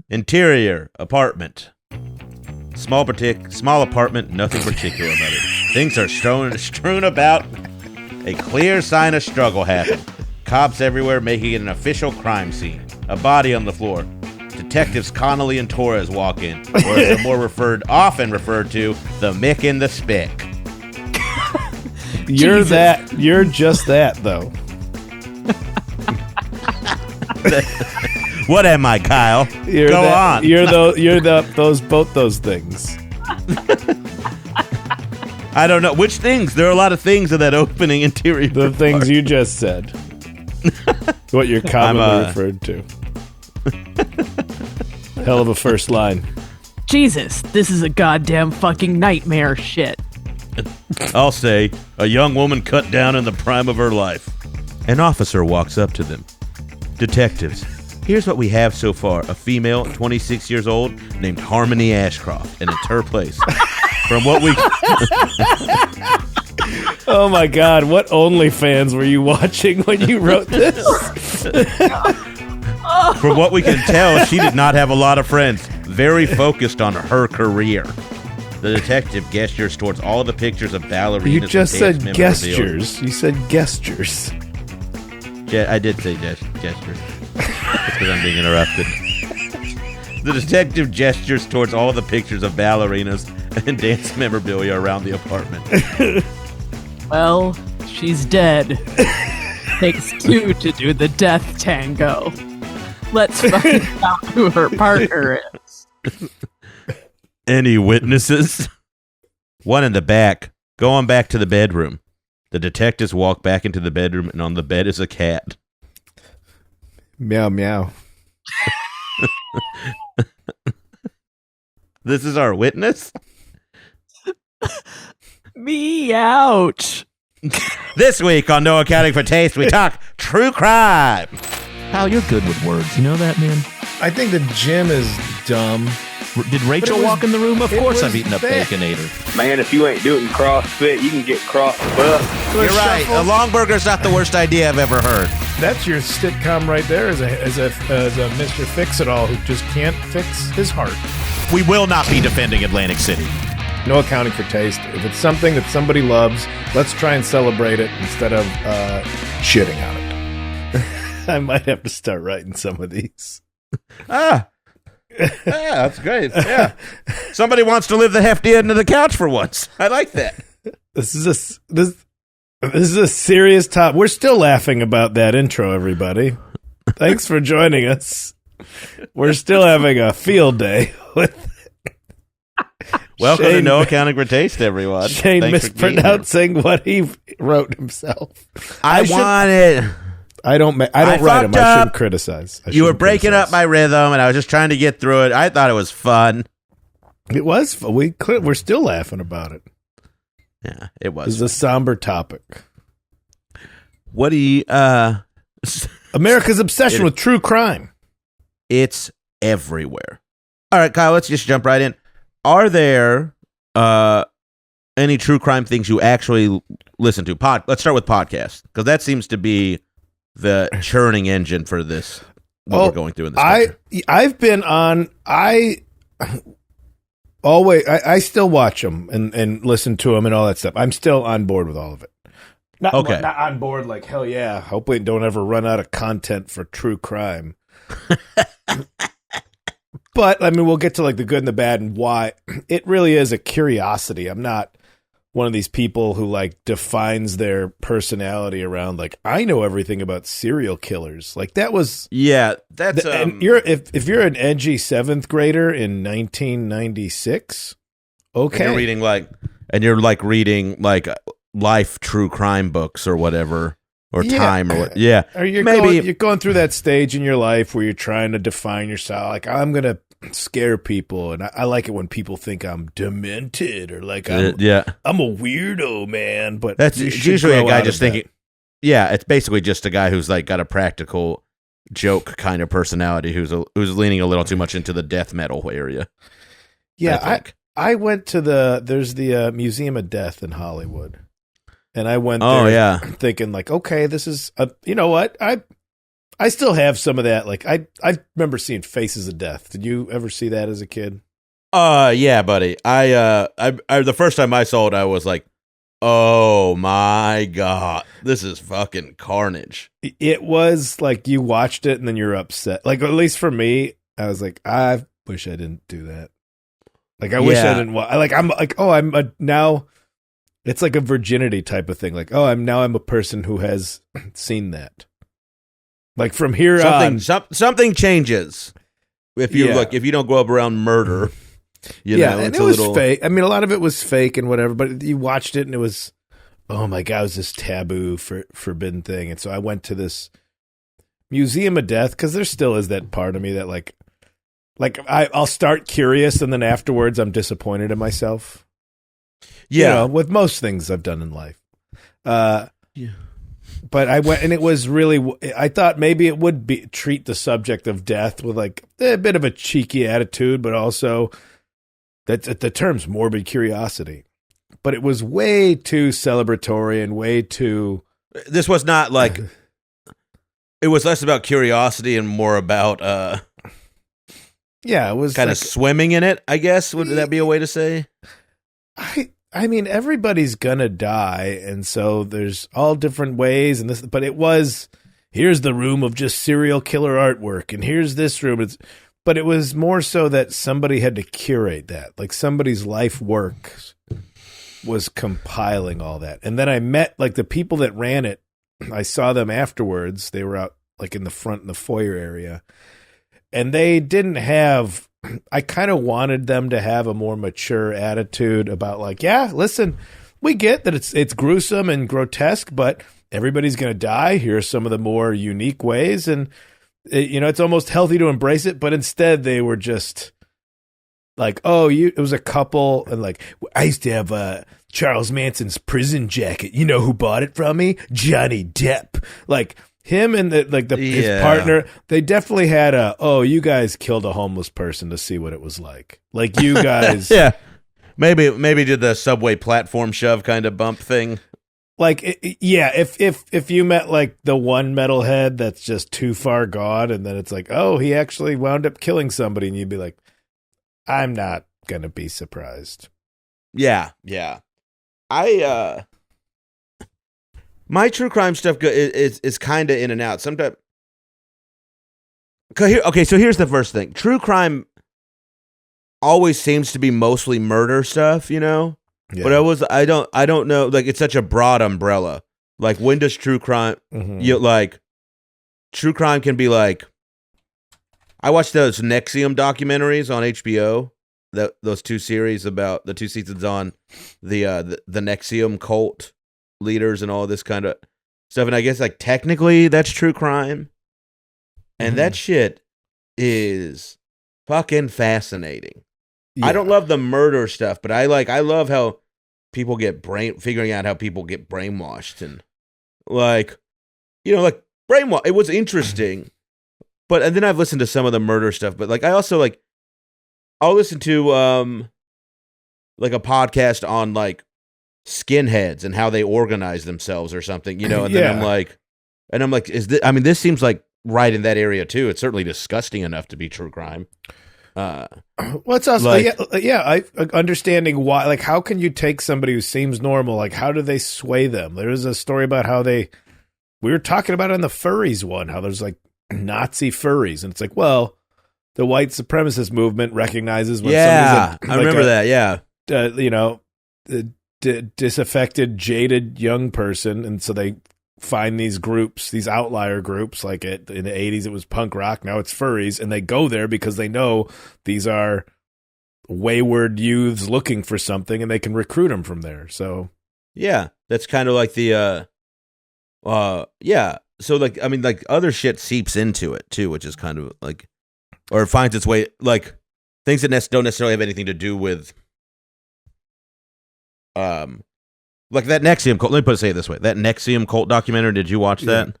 Interior, apartment. Small apartment, nothing particular about it. Things are strewn about. A clear sign of struggle happened. Cops everywhere making it an official crime scene. A body on the floor. Detectives Connolly and Torres walk in, or as they're often referred to, the Mick and the Spick. You're just that, though. What am I, Kyle? Go on. You're both those things. I don't know which things. There are a lot of things in that opening interior. The things you just said. What you're commonly referred to. Hell of a first line. Jesus, this is a goddamn fucking nightmare shit. I'll say, a young woman cut down in the prime of her life. An officer walks up to them. Detectives, here's what we have so far. A female, 26 years old, named Harmony Ashcroft, and it's her place. From what we... Oh my God, what OnlyFans were you watching when you wrote this? From what we can tell, she did not have a lot of friends. Very focused on her career. The detective gestures towards all the pictures of ballerinas. You just said gestures. You said gestures. I did say gestures. That's because I'm being interrupted. The detective gestures towards all the pictures of ballerinas and dance memorabilia around the apartment. Well, she's dead. Takes two to do the death tango. Let's find out who her partner is. Any witnesses? One in the back. Going back to the bedroom. The detectives walk back into the bedroom, and on the bed is a cat. Meow, meow. This is our witness? Me ouch. This week on No Accounting for Taste, we talk true crime. Hal, you're good with words. You know that, man? I think the gym is dumb. Did Rachel walk in the room? Of course I've eaten a Baconator. Man, if you ain't doing CrossFit, you can get crossed up. You're right. A long burger's not the worst idea I've ever heard. That's your sitcom right there as a Mr. Fix-It-All who just can't fix his heart. We will not be defending Atlantic City. No accounting for taste. If it's something that somebody loves, let's try and celebrate it instead of shitting on it. I might have to start writing some of these. Yeah, that's great. Yeah. Somebody wants to live the hefty end of the couch for once. I like that. This is a serious topic. We're still laughing about that intro, everybody. Thanks for joining us. We're still having a field day with Welcome to No Accounting for Taste, everyone. Shane Thanks mispronouncing what he wrote himself. I don't write them. I shouldn't criticize. You were breaking up my rhythm, and I was just trying to get through it. I thought it was fun. It was fun. We're still laughing about it. Yeah, it was. It's a somber topic. What do you... America's obsession with true crime. It's everywhere. All right, Kyle, let's just jump right in. Are there any true crime things you actually listen to? Let's start with podcasts, because that seems to be the churning engine for this. We're going through in this country. I've been on. I still watch them and listen to them and all that stuff. I'm still on board with all of it. Not on board like hell yeah. Hope we don't ever run out of content for true crime. But I mean, we'll get to like the good and the bad and why. It really is a curiosity. I'm not one of these people who like defines their personality around like I know everything about serial killers. Like that was that's and if you're an edgy 7th grader in 1996, okay, and you're reading life true crime books or whatever. Or time, or what? Yeah, or you're going through that stage in your life where you're trying to define yourself. Like I'm gonna scare people, and I like it when people think I'm demented or like I'm a weirdo, man. But that's usually a guy just thinking. Yeah, it's basically just a guy who's like got a practical joke kind of personality who's leaning a little too much into the death metal area. Yeah, I went to there's the Museum of Death in Hollywood. And I went there thinking like, okay, this is, you know what? I still have some of that. Like I remember seeing Faces of Death. Did you ever see that as a kid? Yeah, buddy. I the first time I saw it, I was like, oh my God, this is fucking carnage. It was like you watched it and then you're upset. Like, at least for me, I was like, I wish I didn't do that. Like, I wish I didn't I'm like, oh, now it's like a virginity type of thing. Like, oh, I'm a person who has seen that. Like, from here on. Something changes. If you if you don't grow up around murder. You know, and it was fake. I mean, a lot of it was fake and whatever, but you watched it and it was, oh my God, it was this taboo, forbidden thing. And so I went to this Museum of Death because there still is that part of me that like I'll start curious and then afterwards I'm disappointed in myself. Yeah. You know, with most things I've done in life. But I went and it was really, I thought maybe it would treat the subject of death with like a bit of a cheeky attitude, but also the term's morbid curiosity, but it was way too celebratory and way too. This was not like. It was less about curiosity and more about. It was kind of swimming in it. I guess would that be a way to say? I mean, everybody's gonna die, and so there's all different ways, and this. But it was here's the room of just serial killer artwork, and here's this room. But it was more so that somebody had to curate that. Like somebody's life work was compiling all that. And then I met like the people that ran it. I saw them afterwards. They were out like in the front in the foyer area. And they didn't have, I kind of wanted them to have a more mature attitude about like, yeah, listen, we get that it's gruesome and grotesque, but everybody's going to die. Here are some of the more unique ways. And it's almost healthy to embrace it, but instead they were just like, oh, it was a couple, and like, I used to have Charles Manson's prison jacket. You know who bought it from me? Johnny Depp. Like him and his partner, they definitely had you guys killed a homeless person to see what it was like. Like you guys, maybe did the subway platform shove kind of bump thing. Like, if you met like the one metalhead that's just too far gone, and then it's like, oh, he actually wound up killing somebody, and you'd be like, I'm not gonna be surprised. Yeah. My true crime stuff is kind of in and out. Sometimes, okay, so here's the first thing: true crime always seems to be mostly murder stuff, you know. Yeah. But I don't know. Like, it's such a broad umbrella. Like, when does true crime? Mm-hmm. True crime can be like. I watched those NXIVM documentaries on HBO. Those two series about the 2 seasons on the NXIVM cult leaders and all this kind of stuff. And I guess like technically that's true crime, and that shit is fucking fascinating. Yeah. I don't love the murder stuff, but I love how people figuring out how people get brainwashed and like brainwash. It was interesting, and then I've listened to some of the murder stuff, but like I also like I'll listen to like a podcast on like skinheads and how they organize themselves or something, and then I'm like, this seems like right in that area too. It's certainly disgusting enough to be true crime. What's also I understanding why, like, how can you take somebody who seems normal, like how do they sway them? There is a story about how we were talking about it on the furries one, how there's like Nazi furries, and it's like, well, the white supremacist movement recognizes when somebody's I remember that, disaffected, jaded young person, and so they find these groups, these outlier groups, like in the 80s it was punk rock, now it's furries, and they go there because they know these are wayward youths looking for something, and they can recruit them from there. So yeah, that's kind of like the so like I mean like other shit seeps into it too, which is kind of like, or it finds its way, like things that don't necessarily have anything to do with like that NXIVM cult. Let me say it this way: that NXIVM cult documentary. Did you watch that?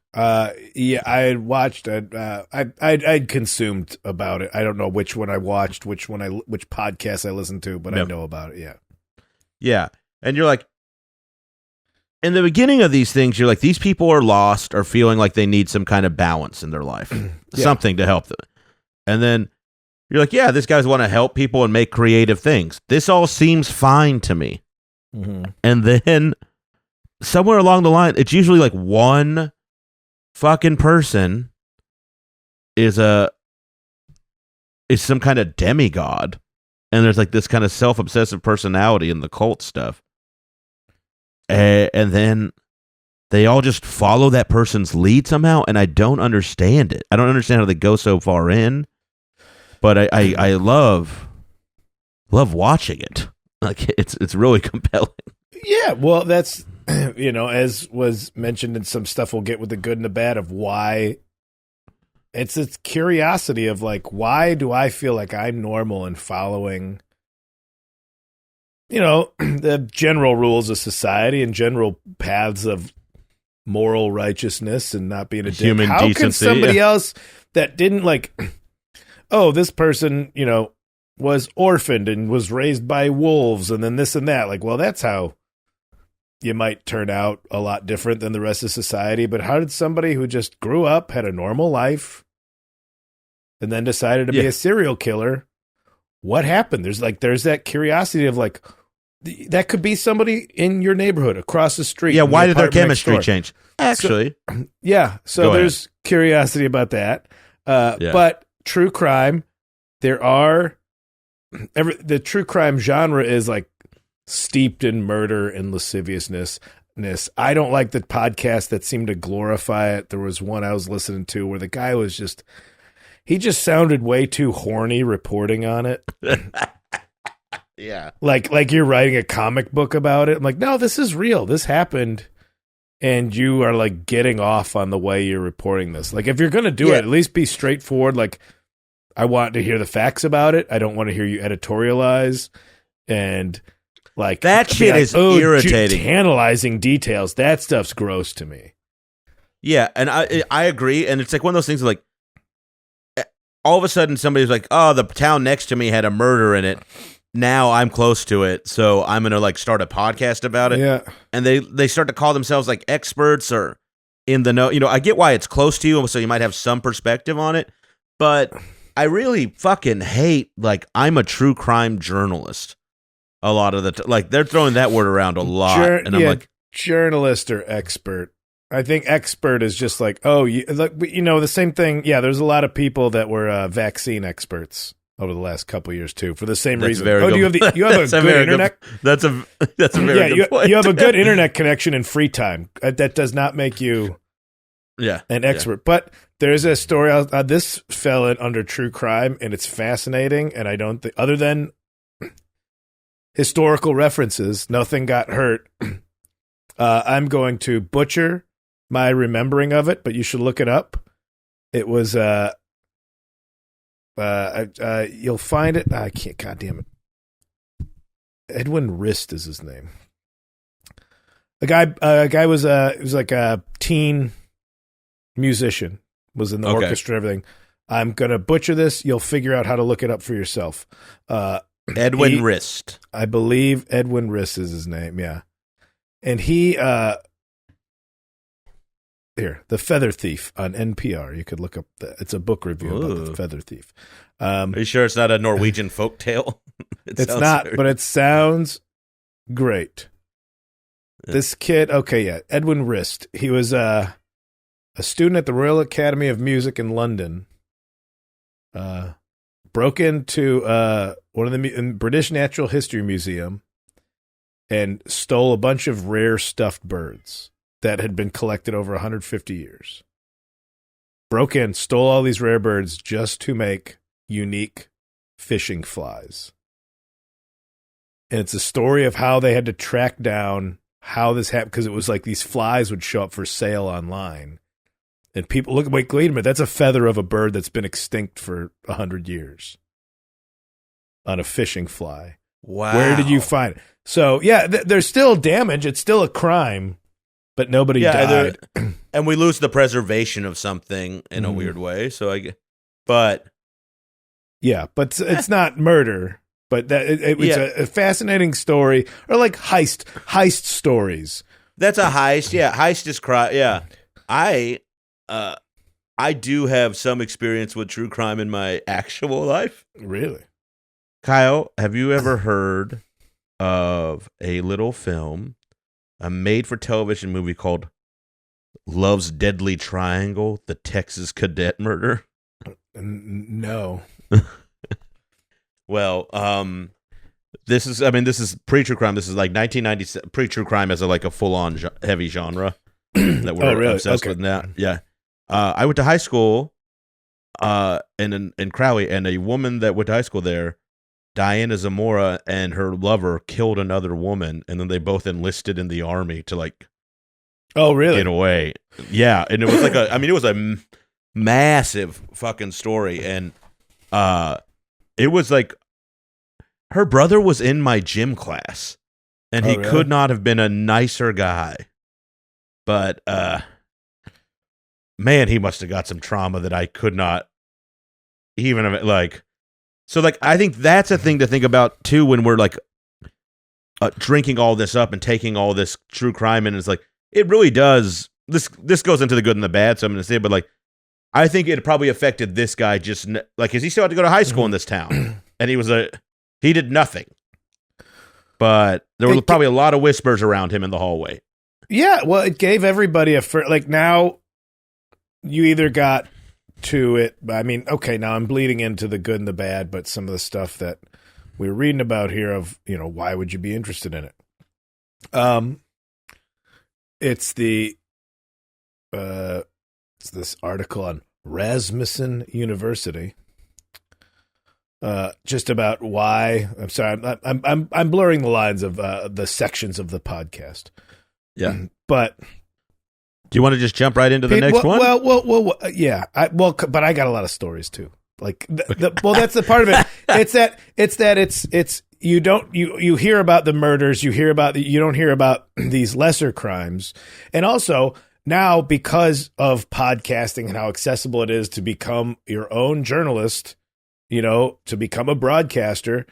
Yeah, I had watched it. I'd consumed about it. I don't know which one I watched, which podcast I listened to, but I know about it. Yeah, yeah. And you're like, in the beginning of these things, you're like, these people are lost or feeling like they need some kind of balance in their life, something to help them. And then you're like, yeah, this guy's want to help people and make creative things. This all seems fine to me. Mm-hmm. And then somewhere along the line, it's usually like one fucking person is some kind of demigod. And there's like this kind of self-obsessive personality in the cult stuff. And then they all just follow that person's lead somehow, and I don't understand it. I don't understand how they go so far in, but I love watching it. Like it's really compelling. Yeah, well, that's as was mentioned in some stuff we'll get with the good and the bad of why. It's curiosity of like, why do I feel like I'm normal and following, the general rules of society and general paths of moral righteousness and not being a dick. Human How decency, can somebody else that didn't this person, was orphaned and was raised by wolves and then this and that. Like, well, that's how you might turn out a lot different than the rest of society. But how did somebody who just grew up, had a normal life, and then decided to be a serial killer, what happened? There's that curiosity of like, that could be somebody in your neighborhood across the street. Yeah, why did their chemistry change? Actually. So there's curiosity about that. But true crime, the true crime genre is like steeped in murder and lasciviousness. I don't like the podcast that seemed to glorify it. There was one I was listening to where the guy was he just sounded way too horny reporting on it. Yeah. Like you're writing a comic book about it. I'm like, no, this is real. This happened. And you are like getting off on the way you're reporting this. Like if you're going to do it, at least be straightforward. Like I want to hear the facts about it. I don't want to hear you editorialize. And like that shit is irritating. Tantalizing details. That stuff's gross to me. Yeah. And I agree. And it's like one of those things like, all of a sudden somebody's like, oh, the town next to me had a murder in it. Now I'm close to it, so I'm going to like start a podcast about it. Yeah. And they start to call themselves like experts or in the know. I get why it's close to you, so you might have some perspective on it. But I really fucking hate, like, I'm a true crime journalist a lot of the like they're throwing that word around a lot. And I'm like, journalist or expert. I think expert is just like, the same thing. Yeah, there's a lot of people that were vaccine experts over the last couple of years too, for the same reason. Do you have a good internet? That's a very good point. You have a good internet connection in free time. That does not make you an expert. Yeah. But there's a story. This fell in under true crime, and it's fascinating. And I don't think, other than historical references, nothing got hurt. I'm going to butcher my remembering of it, but you should look it up. It was you'll find it. I can't. God damn it. Edwin Rist is his name. A guy was like a teen musician. Was in the orchestra and everything. I'm gonna butcher this. You'll figure out how to look it up for yourself. Edwin Rist. I believe Edwin Rist is his name. Yeah, and he. Here, The Feather Thief on NPR. You could look up it's a book review about The Feather Thief. Are you sure it's not a Norwegian folk tale? It's not, but it sounds great. Yeah. This kid, Edwin Rist. He was a student at the Royal Academy of Music in London. Broke into one of the British Natural History Museum and stole a bunch of rare stuffed birds that had been collected over 150 years. Broke in, stole all these rare birds just to make unique fishing flies. And it's a story of how they had to track down how this happened, because it was like these flies would show up for sale online. And people look, wait a minute, that's a feather of a bird that's been extinct for 100 years on a fishing fly. Wow. Where did you find it? So, there's still damage. It's still a crime. But nobody died. And we lose the preservation of something in a weird way. So but it's not murder. But it's a fascinating story, or like heist stories That's a heist. Yeah, heist is crime. Yeah, I do have some experience with true crime in my actual life. Really? Kyle, have you ever heard of a little film, a made-for-television movie called Love's Deadly Triangle: The Texas Cadet Murder? No. Well, this is pre-true crime. This is like 1997. Pre-true crime as a full-on heavy genre that we're really? obsessed with now. Yeah. I went to high school in Crowley, and a woman that went to high school there, Diana Zamora, and her lover killed another woman, and then they both enlisted in the army to oh, really? get away. Yeah, and it was it was a massive fucking story, and it was like her brother was in my gym class, and he really? could not have been a nicer guy. But man, he must have got some trauma that I could not even So I think that's a thing to think about too when we're drinking all this up and taking all this true crime, and it's it really does. This goes into the good and the bad. So I'm going to say, but I think it probably affected this guy just because he still had to go to high school in this town, and he did nothing. But there were probably a lot of whispers around him in the hallway. Yeah, well, it gave everybody now you either got to it. I mean, okay, now I'm bleeding into the good and the bad, but some of the stuff that we were reading about here of, why would you be interested in it? It's this article on Rasmussen University. Just about why. I'm sorry, I'm blurring the lines of the sections of the podcast. Yeah, but do you want to just jump right into the next one? Well, yeah. But I got a lot of stories too. That's the part of it. It's you hear about the murders, you don't hear about these lesser crimes, and also now because of podcasting and how accessible it is to become your own journalist, to become a broadcaster.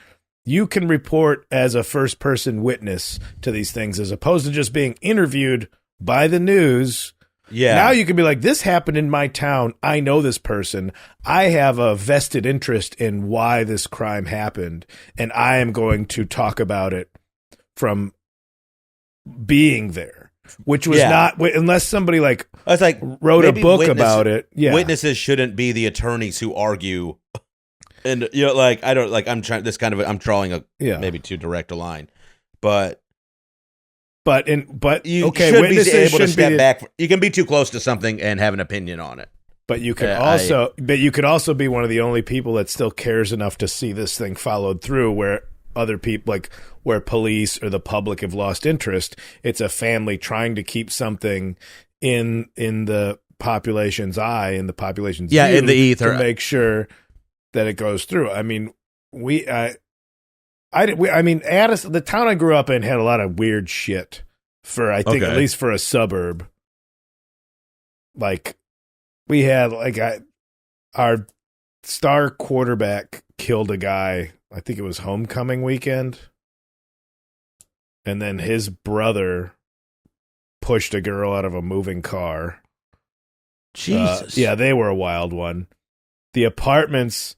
You can report as a first-person witness to these things as opposed to just being interviewed by the news. Yeah. Now you can be like, this happened in my town. I know this person. I have a vested interest in why this crime happened, and I am going to talk about it from being there, which was not unless somebody wrote a book about it. Yeah. Witnesses shouldn't be the attorneys who argue. And I don't I'm trying this kind of I'm drawing a maybe too direct a line, but you should be able to step back. You can be too close to something and have an opinion on it. But you can you could also be one of the only people that still cares enough to see this thing followed through, where other people where police or the public have lost interest. It's a family trying to keep something in the population's eye, in the population's view, in the ether, to make sure that it goes through. I mean, Addison, the town I grew up in, had a lot of weird shit at least for a suburb. We had our star quarterback killed a guy. I think it was homecoming weekend. And then his brother pushed a girl out of a moving car. Jesus. Yeah, they were a wild one. The apartments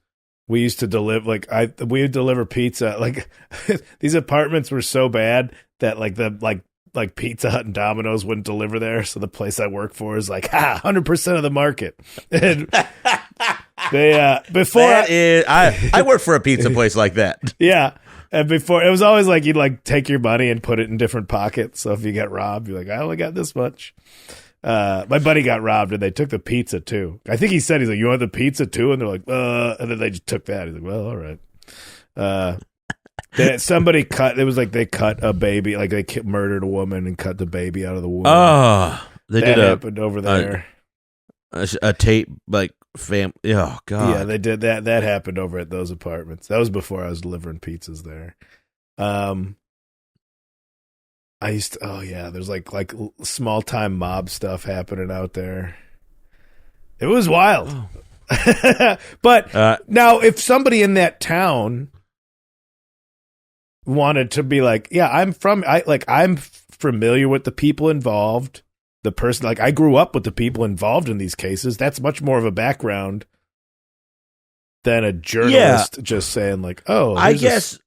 we used to deliver, we would deliver pizza. These apartments were so bad that Pizza Hut and Domino's wouldn't deliver there. So the place I work for is 100% of the market. And they before I work for a pizza place like that. Yeah. And before, it was always you'd take your money and put it in different pockets. So if you get robbed, you're I only got this much. My buddy got robbed and they took the pizza too. I think he's like, you want the pizza too? And they're and then they just took that. He's like, well, all right. Somebody cut, it was they cut a baby, they murdered a woman and cut the baby out of the womb. Oh, that happened over there. A tape, fam. Oh, God. Yeah, they did that. That happened over at those apartments. That was before I was delivering pizzas there. I used to, there's small time mob stuff happening out there. It was wild. Oh. But now if somebody in that town wanted to be I'm familiar with the people involved. The person, like, I grew up with the people involved in these cases. That's much more of a background than a journalist just saying, like, oh, I guess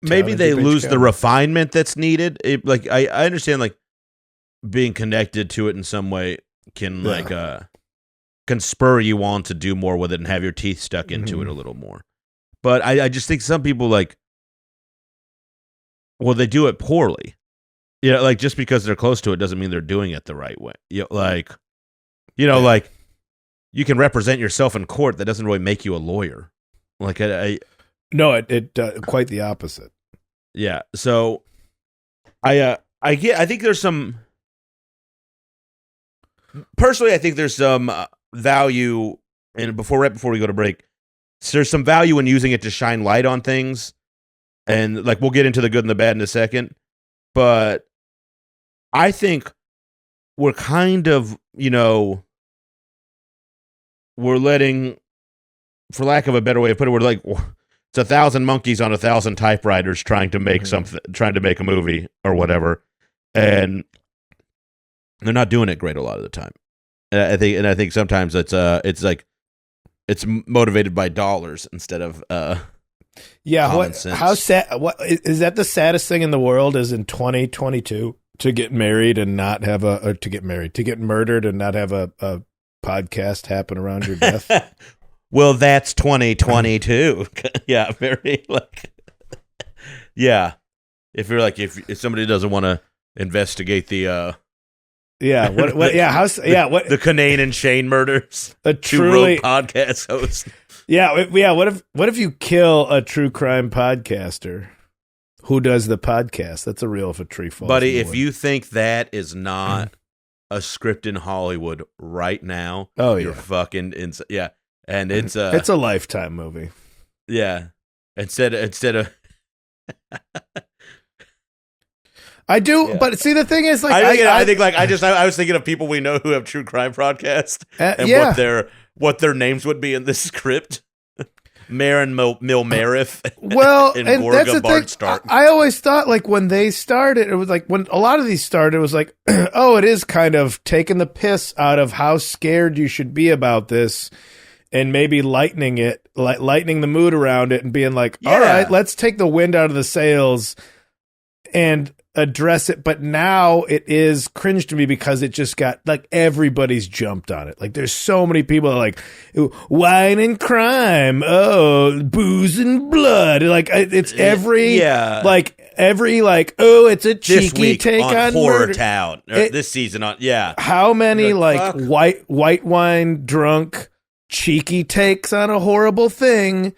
maybe they lose the refinement that's needed. I understand, like, being connected to it in some way can can spur you on to do more with it and have your teeth stuck into it a little more. But I just think some people, like, well, they do it poorly. Yeah, like, just because they're close to it doesn't mean they're doing it the right way. Like, you can represent yourself in court. That doesn't really make you a lawyer. Like, no, it quite the opposite. Yeah. So, I think there's some. Personally, I think there's some value, and right before we go to break, there's some value in using it to shine light on things, and, like, we'll get into the good and the bad in a second, but I think we're kind of, we're letting, for lack of a better way to put it, we're like, it's 1,000 monkeys on 1,000 typewriters trying to make trying to make a movie or whatever, and they're not doing it great a lot of the time. I think sometimes it's motivated by dollars instead of common sense. How sad? What is that? The saddest thing in the world is in 2022 to get married and not have to get murdered and not have a podcast happen around your death. Well, that's 2022. Yeah, very yeah. If you're like, if somebody doesn't want to investigate the yeah, what the Kinane and Shane murders, a truly podcast host. Yeah. What if you kill a true crime podcaster? Who does the podcast? That's a real if a tree falls. Buddy, if you think that is not a script in Hollywood right now, you're fucking insane. Yeah, and it's a Lifetime movie. Yeah, instead of. I do, but see, the thing is, like, I was thinking of people we know who have true crime podcasts and what their names would be in this script. Marin Milmarif. Well, and Gorga that's the thing. Stark. I always thought, like, when they started, it was like when a lot of these started, it was like, oh, it is kind of taking the piss out of how scared you should be about this, and maybe lightening the mood around it, and being like, all right, let's take the wind out of the sails and address it. But now it is cringe to me because it just got, like, everybody's jumped on it. Like, there's so many people that are like, wine and crime, oh, booze and blood. Like, it's every it's a cheeky take on Horror murder. Town this season on how many white wine drunk cheeky takes on a horrible thing.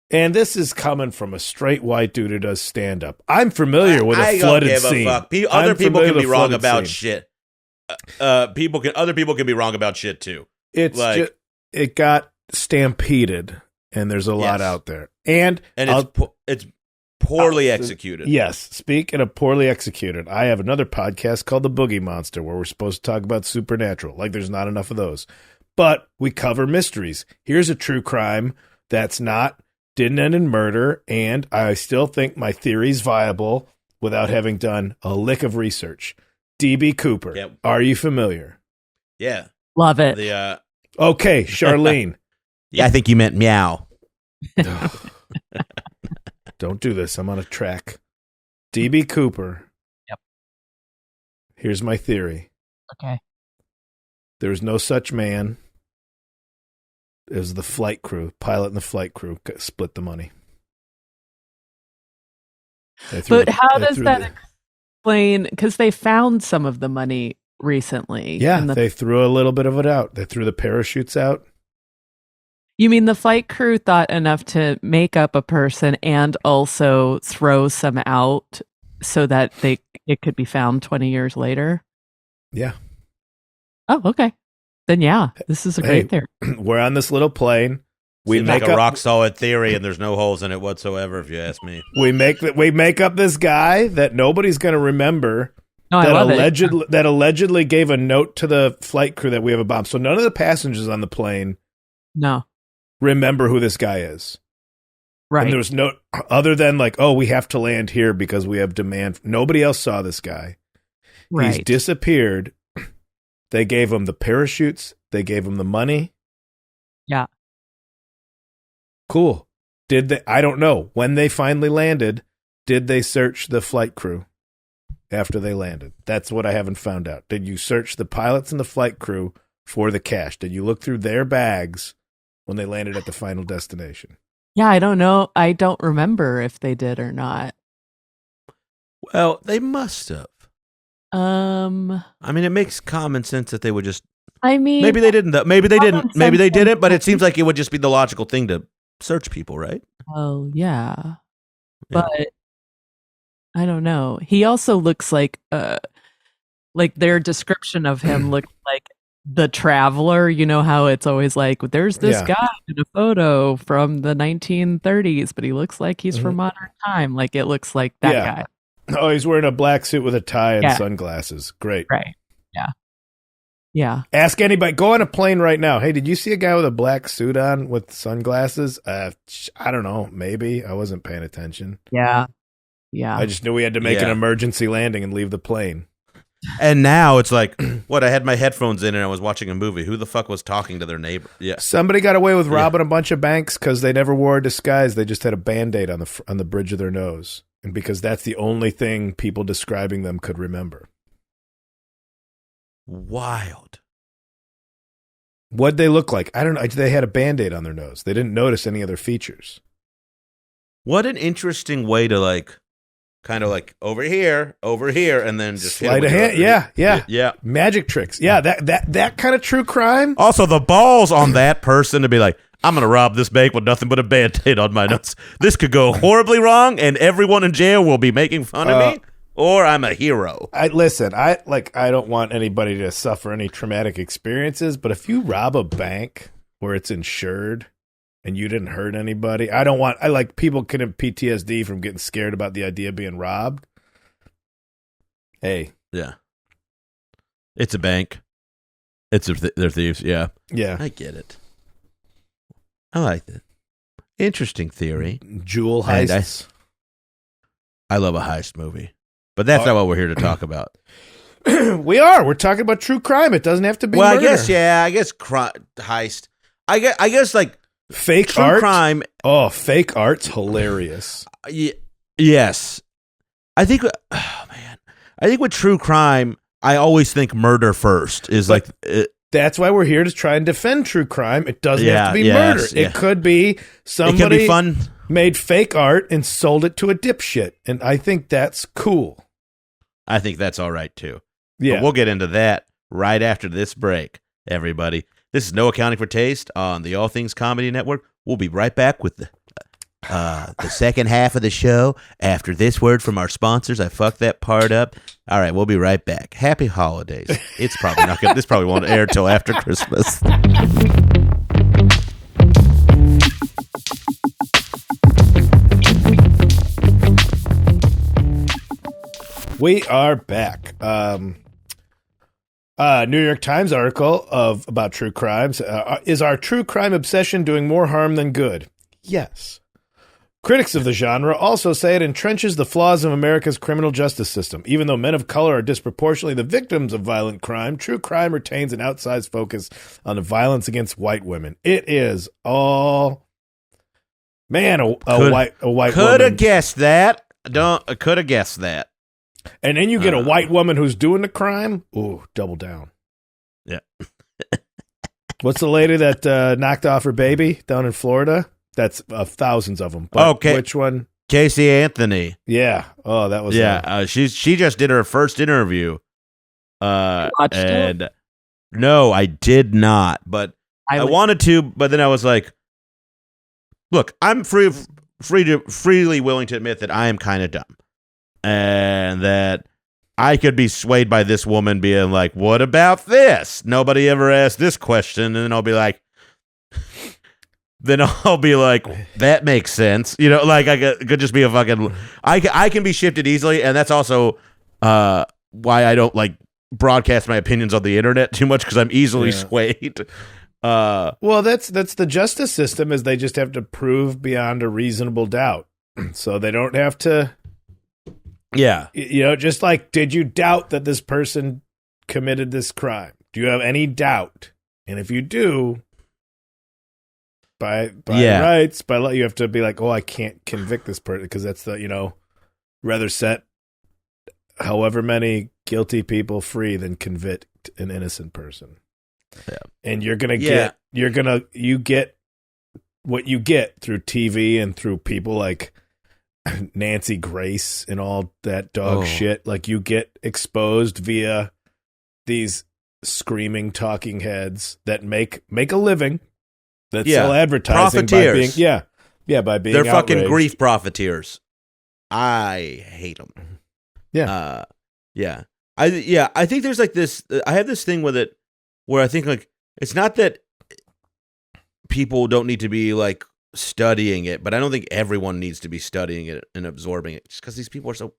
And this is coming from a straight white dude who does stand-up. I'm familiar with a flooded scene. Other people can be wrong about shit. Other people can be wrong about shit too. It got stampeded, and there's a lot out there. And it's poorly executed. Yes. Speaking of poorly executed, I have another podcast called The Boogie Monster where we're supposed to talk about supernatural. Like, there's not enough of those. But we cover mysteries. Here's a true crime that's didn't end in murder, and I still think my theory's viable without having done a lick of research. D.B. Cooper. Yep. Are you familiar? Yeah. Love it. Okay, Charlene. Yeah, I think you meant meow. Don't do this. I'm on a track. D.B. Cooper. Yep. Here's my theory. Okay. There's no such man. It was the flight crew, pilot and the flight crew split the money. But how does that explain? Because they found some of the money recently. Yeah, they threw a little bit of it out. They threw the parachutes out. You mean the flight crew thought enough to make up a person and also throw some out so that it could be found 20 years later? Yeah. Oh, okay. Then yeah, this is a great theory. We're on this little plane. We make a rock solid theory, and there's no holes in it whatsoever. If you ask me, we make up this guy that nobody's going to remember. No, that allegedly gave a note to the flight crew that we have a bomb. So none of the passengers on the plane, remember who this guy is. Right. And there was no, other than like, oh, we have to land here because we have demand. Nobody else saw this guy. Right. He's disappeared. They gave him the parachutes. They gave him the money. Yeah. Cool. Did they? I don't know. When they finally landed, did they search the flight crew after they landed? That's what I haven't found out. Did you search the pilots and the flight crew for the cash? Did you look through their bags when they landed at the final destination? Yeah, I don't know. I don't remember if they did or not. Well, they must have. I mean, it makes common sense that they would just. I mean, maybe they didn't. Maybe they didn't. Maybe they sense. didn't. But it seems like it would just be the logical thing to search people, right? Oh, yeah. But I don't know. He also looks like their description of him looked like the traveler. You know how it's always like, there's this guy in a photo from the 1930s, but he looks like he's from modern time. Like, it looks like that guy. Oh, he's wearing a black suit with a tie and sunglasses. Great. Right. Yeah. Yeah. Ask anybody. Go on a plane right now. Hey, did you see a guy with a black suit on with sunglasses? I don't know. Maybe. I wasn't paying attention. Yeah. Yeah. I just knew we had to make an emergency landing and leave the plane. And now it's like, what? I had my headphones in and I was watching a movie. Who the fuck was talking to their neighbor? Yeah. Somebody got away with robbing a bunch of banks because they never wore a disguise. They just had a Band-Aid on the bridge of their nose. And because that's the only thing people describing them could remember. Wild. What'd they look like? I don't know. They had a Band-Aid on their nose. They didn't notice any other features. What an interesting way to like, kind of like over here, and then just sleight of hand. Yeah. Magic tricks. Yeah, that kind of true crime. Also, the balls on that person to be like, I'm going to rob this bank with nothing but a Band-Aid on my nose. This could go horribly wrong, and everyone in jail will be making fun of me, or I'm a hero. I don't want anybody to suffer any traumatic experiences, but if you rob a bank where it's insured and you didn't hurt anybody, people can have PTSD from getting scared about the idea of being robbed. Hey. Yeah. It's a bank. They're thieves, yeah. Yeah. I get it. I like that. Interesting theory. Jewel heists. I love a heist movie. But that's not what we're here to talk about. We're talking about true crime. It doesn't have to be murder. I guess heist. I guess like fake true art. Crime. Oh, fake art's hilarious. Yes. I think with true crime, I always think murder first is that's why we're here to try and defend true crime. It doesn't have to be murder. It could be somebody made fake art and sold it to a dipshit. And I think that's cool. I think that's all right, too. Yeah. But we'll get into that right after this break, everybody. This is No Accounting for Taste on the All Things Comedy Network. We'll be right back with the second half of the show after this word from our sponsors. I fucked that part up. All right, we'll be right back. Happy holidays. It's probably not good. This probably won't air till after Christmas. We are back. New York Times article about true crimes. Is our true crime obsession doing more harm than good? Yes. Critics of the genre also say it entrenches the flaws of America's criminal justice system. Even though men of color are disproportionately the victims of violent crime, true crime retains an outsized focus on the violence against white women. It is all... Man, a white woman. Could have guessed that. Could have guessed that. And then you get a white woman who's doing the crime. Ooh, double down. Yeah. What's the lady that knocked off her baby down in Florida? That's thousands of them. But okay. Which one? Casey Anthony. Yeah. Oh, that was... Yeah. She just did her first interview. Watched it? No, I did not. But I wanted to, but then I was like, look, I'm freely willing to admit that I am kind of dumb. And that I could be swayed by this woman being like, what about this? Nobody ever asked this question. And then I'll be like, that makes sense. You know, like I could just be a fucking, I can be shifted easily. And that's also why I don't like broadcast my opinions on the internet too much, because I'm easily swayed. Well, that's the justice system, is they just have to prove beyond a reasonable doubt. So they don't have to. Yeah. Just like, did you doubt that this person committed this crime? Do you have any doubt? And if you do, by rights, you have to be like, oh, I can't convict this person because that's rather set however many guilty people free than convict an innocent person. Yeah. And you get what you get through TV and through people like Nancy Grace and all that dog shit. Like, you get exposed via these screaming talking heads that make a living, that sell advertising by being by being they're outraged. fucking grief profiteers. I hate them. Yeah. I think there's like this. I have this thing with it where I think like it's not that people don't need to be like studying it, but I don't think everyone needs to be studying it and absorbing it just because these people are so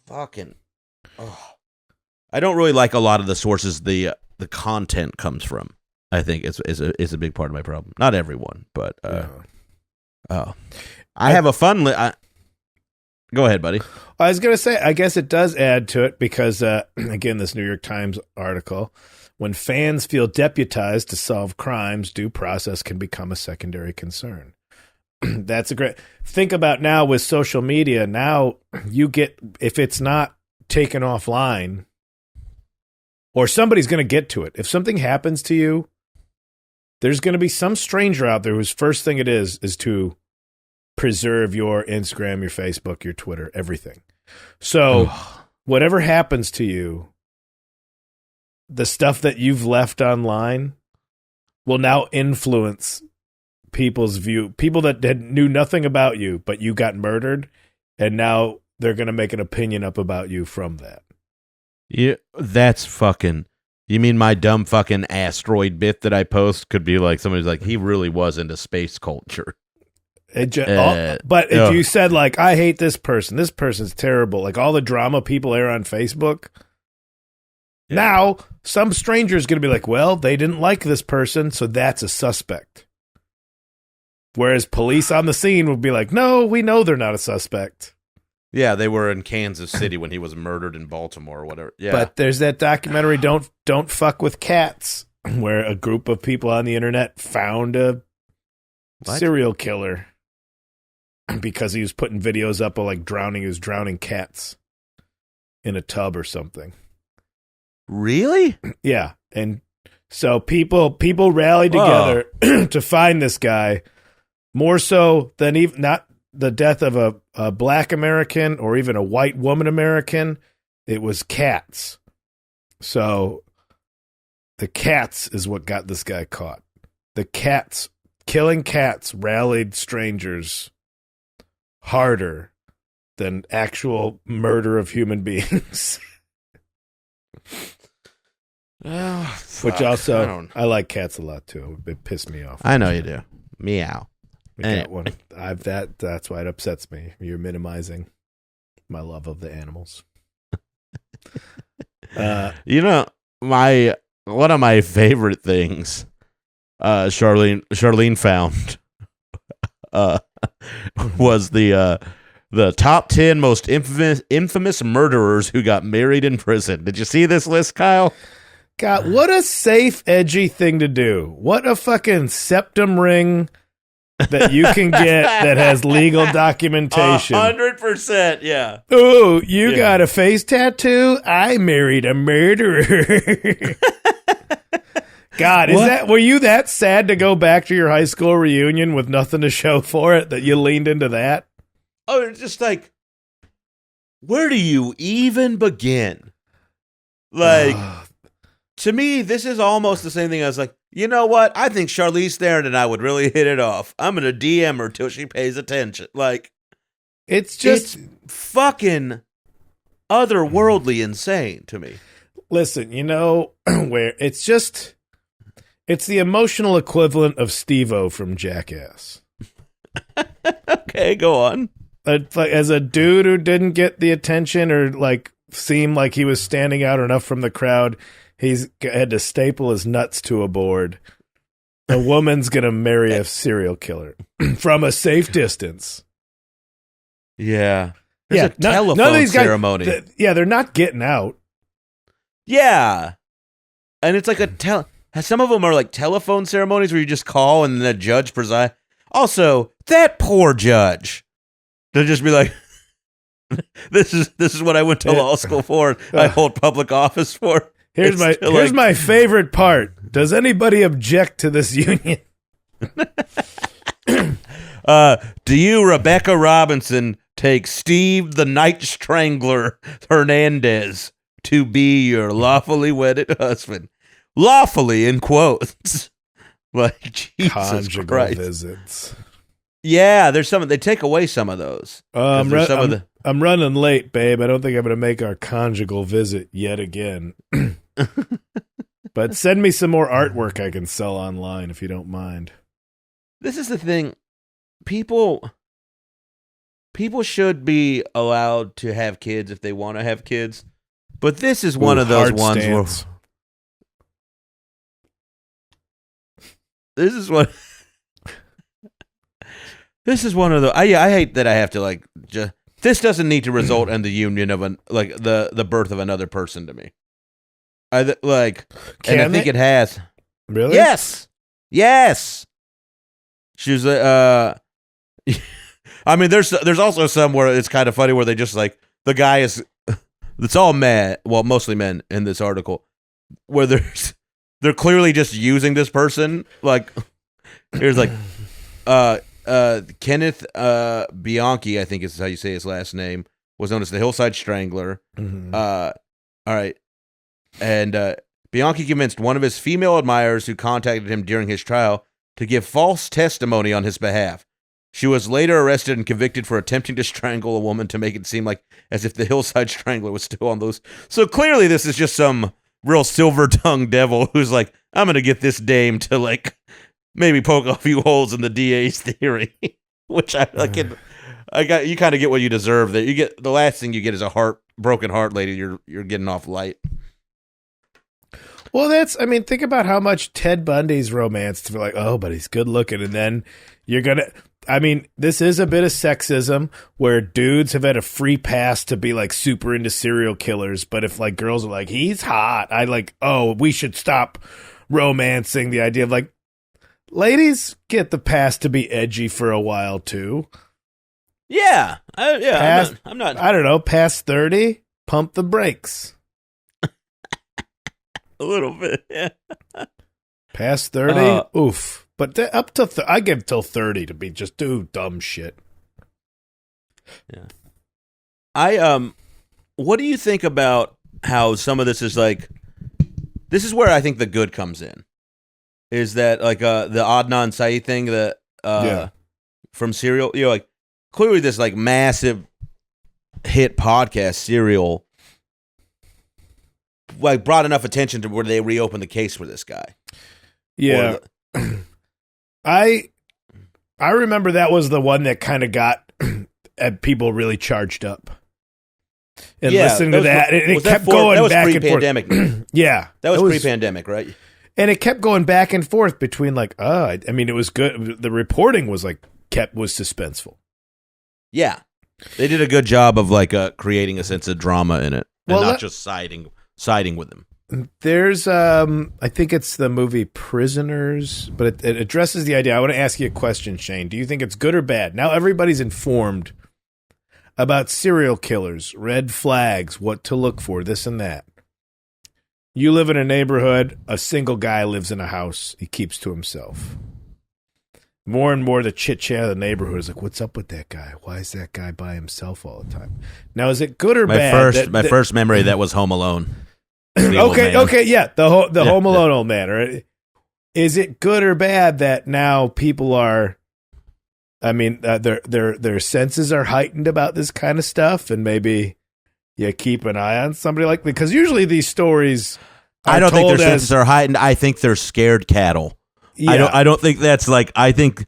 fucking. I don't really like a lot of the sources the content comes from. I think is a big part of my problem. Not everyone, but I have a fun. Go ahead, buddy. I was gonna say, I guess it does add to it because again, this New York Times article. When fans feel deputized to solve crimes, due process can become a secondary concern. That's a great... Think about now with social media. Now you get... If it's not taken offline, or somebody's going to get to it. If something happens to you, there's going to be some stranger out there whose first thing it is to preserve your Instagram, your Facebook, your Twitter, everything. So whatever happens to you... the stuff that you've left online will now influence people's view. People that knew nothing about you, but you got murdered, and now they're going to make an opinion up about you from that. Yeah, that's fucking... You mean my dumb fucking asteroid bit that I post could be like, somebody's like, he really was into space culture. But if you said, like, I hate this person's terrible, like all the drama people air on Facebook... Yeah. Now, some stranger is going to be like, well, they didn't like this person, so that's a suspect. Whereas police on the scene would be like, no, we know they're not a suspect. Yeah, they were in Kansas City when he was murdered in Baltimore or whatever. Yeah. But there's that documentary, Don't Fuck with Cats, where a group of people on the internet found a serial killer because he was putting videos up of like he was drowning cats in a tub or something. Really? Yeah. And so people rallied together to find this guy, more so than even not the death of a black American or even a white woman American. It was cats. So the cats is what got this guy caught. The cats, killing cats, rallied strangers harder than actual murder of human beings. Oh, which also, I like cats a lot too. It pissed me off. I know you do. Meow. Cat one. That's why it upsets me. You're minimizing my love of the animals. One of my favorite things, Charlene found, was the top 10 most infamous murderers who got married in prison. Did you see this list, Kyle? God, what a safe, edgy thing to do. What a fucking septum ring that you can get that has legal documentation. 100%, yeah. Ooh, you got a face tattoo? I married a murderer. God, were you that sad to go back to your high school reunion with nothing to show for it that you leaned into that? Oh, it's just like, where do you even begin? Like, to me, this is almost the same thing. I was like, you know what? I think Charlize Theron and I would really hit it off. I'm going to DM her till she pays attention. Like, it's fucking otherworldly insane to me. Listen, where it's the emotional equivalent of Steve-O from Jackass. Okay, go on. As a dude who didn't get the attention or like seemed like he was standing out enough from the crowd, he's had to staple his nuts to a board A woman's gonna marry a serial killer from a safe distance. Yeah. There's a telephone none of these ceremony. Guys, they're not getting out. Yeah. And it's like some of them are like telephone ceremonies where you just call and the judge preside. Also, that poor judge. They'll just be like, this is what I went to law school for. I hold public office for. Here's my favorite part. Does anybody object to this union? Do you, Rebecca Robinson, take Steve the Night Strangler Hernandez to be your lawfully wedded husband? Lawfully, in quotes. Like, Jesus Conjugal Christ. visits. Yeah, there's some. They take away some of those. I'm running late, babe. I don't think I'm going to make our conjugal visit yet again. But send me some more artwork I can sell online if you don't mind. This is the thing. People should be allowed to have kids if they want to have kids. But this is one of those ones stance. where this is one of the. I hate that I have to like. This doesn't need to result in the union of the birth of another person to me. And I think it has. Really? Yes. She was I mean, there's also some where it's kind of funny where they just like the guy is. It's all men, well, mostly men in this article, where they're clearly just using this person. Like, here's like, Kenneth Bianchi, I think is how you say his last name, was known as the Hillside Strangler. Mm-hmm. All right. And Bianchi convinced one of his female admirers who contacted him during his trial to give false testimony on his behalf. She was later arrested and convicted for attempting to strangle a woman to make it seem like as if the Hillside Strangler was still on those. So clearly this is just some real silver-tongued devil who's like, I'm going to get this dame to like maybe poke a few holes in the DA's theory, which you kind of get what you deserve there. You get the last thing you get is a broken heart lady. You're getting off light. Well, think about how much Ted Bundy's romanced for like, oh, but he's good looking. And then you're going to, this is a bit of sexism where dudes have had a free pass to be like super into serial killers. But if like girls are like, he's hot, we should stop romancing the idea of like, ladies get the pass to be edgy for a while too. Yeah. I'm not. I don't know. Past 30, pump the brakes. A little bit, yeah. Past 30, oof. But up to I give till 30 to be just do dumb shit. Yeah. What do you think about how some of this is like? This is where I think the good comes in. Is that like the Adnan Syed thing that from Serial? You know, like clearly this like massive hit podcast Serial. Like brought enough attention to where they reopened the case for this guy. Yeah. I remember that was the one that kind of got people really charged up. And listening to that, it kept going back and forth. That was pre-pandemic. Yeah. That was pre-pandemic, right? And it kept going back and forth between like, it was good. The reporting was like was suspenseful. Yeah. They did a good job of like creating a sense of drama in it and not just siding with him. There's, I think it's the movie Prisoners, but it addresses the idea. I want to ask you a question, Shane. Do you think it's good or bad? Now everybody's informed about serial killers, red flags, what to look for, this and that. You live in a neighborhood, a single guy lives in a house, he keeps to himself. More and more the chit-chat of the neighborhood is like, what's up with that guy? Why is that guy by himself all the time? Now, is it good or bad? My first memory that was Home Alone. Okay, yeah, the Home Alone old man. Right? Is it good or bad that now people are? Their senses are heightened about this kind of stuff, and maybe you keep an eye on somebody like because usually these stories. I don't think their senses are heightened. I think they're scared cattle. Yeah. I don't think that's like. I think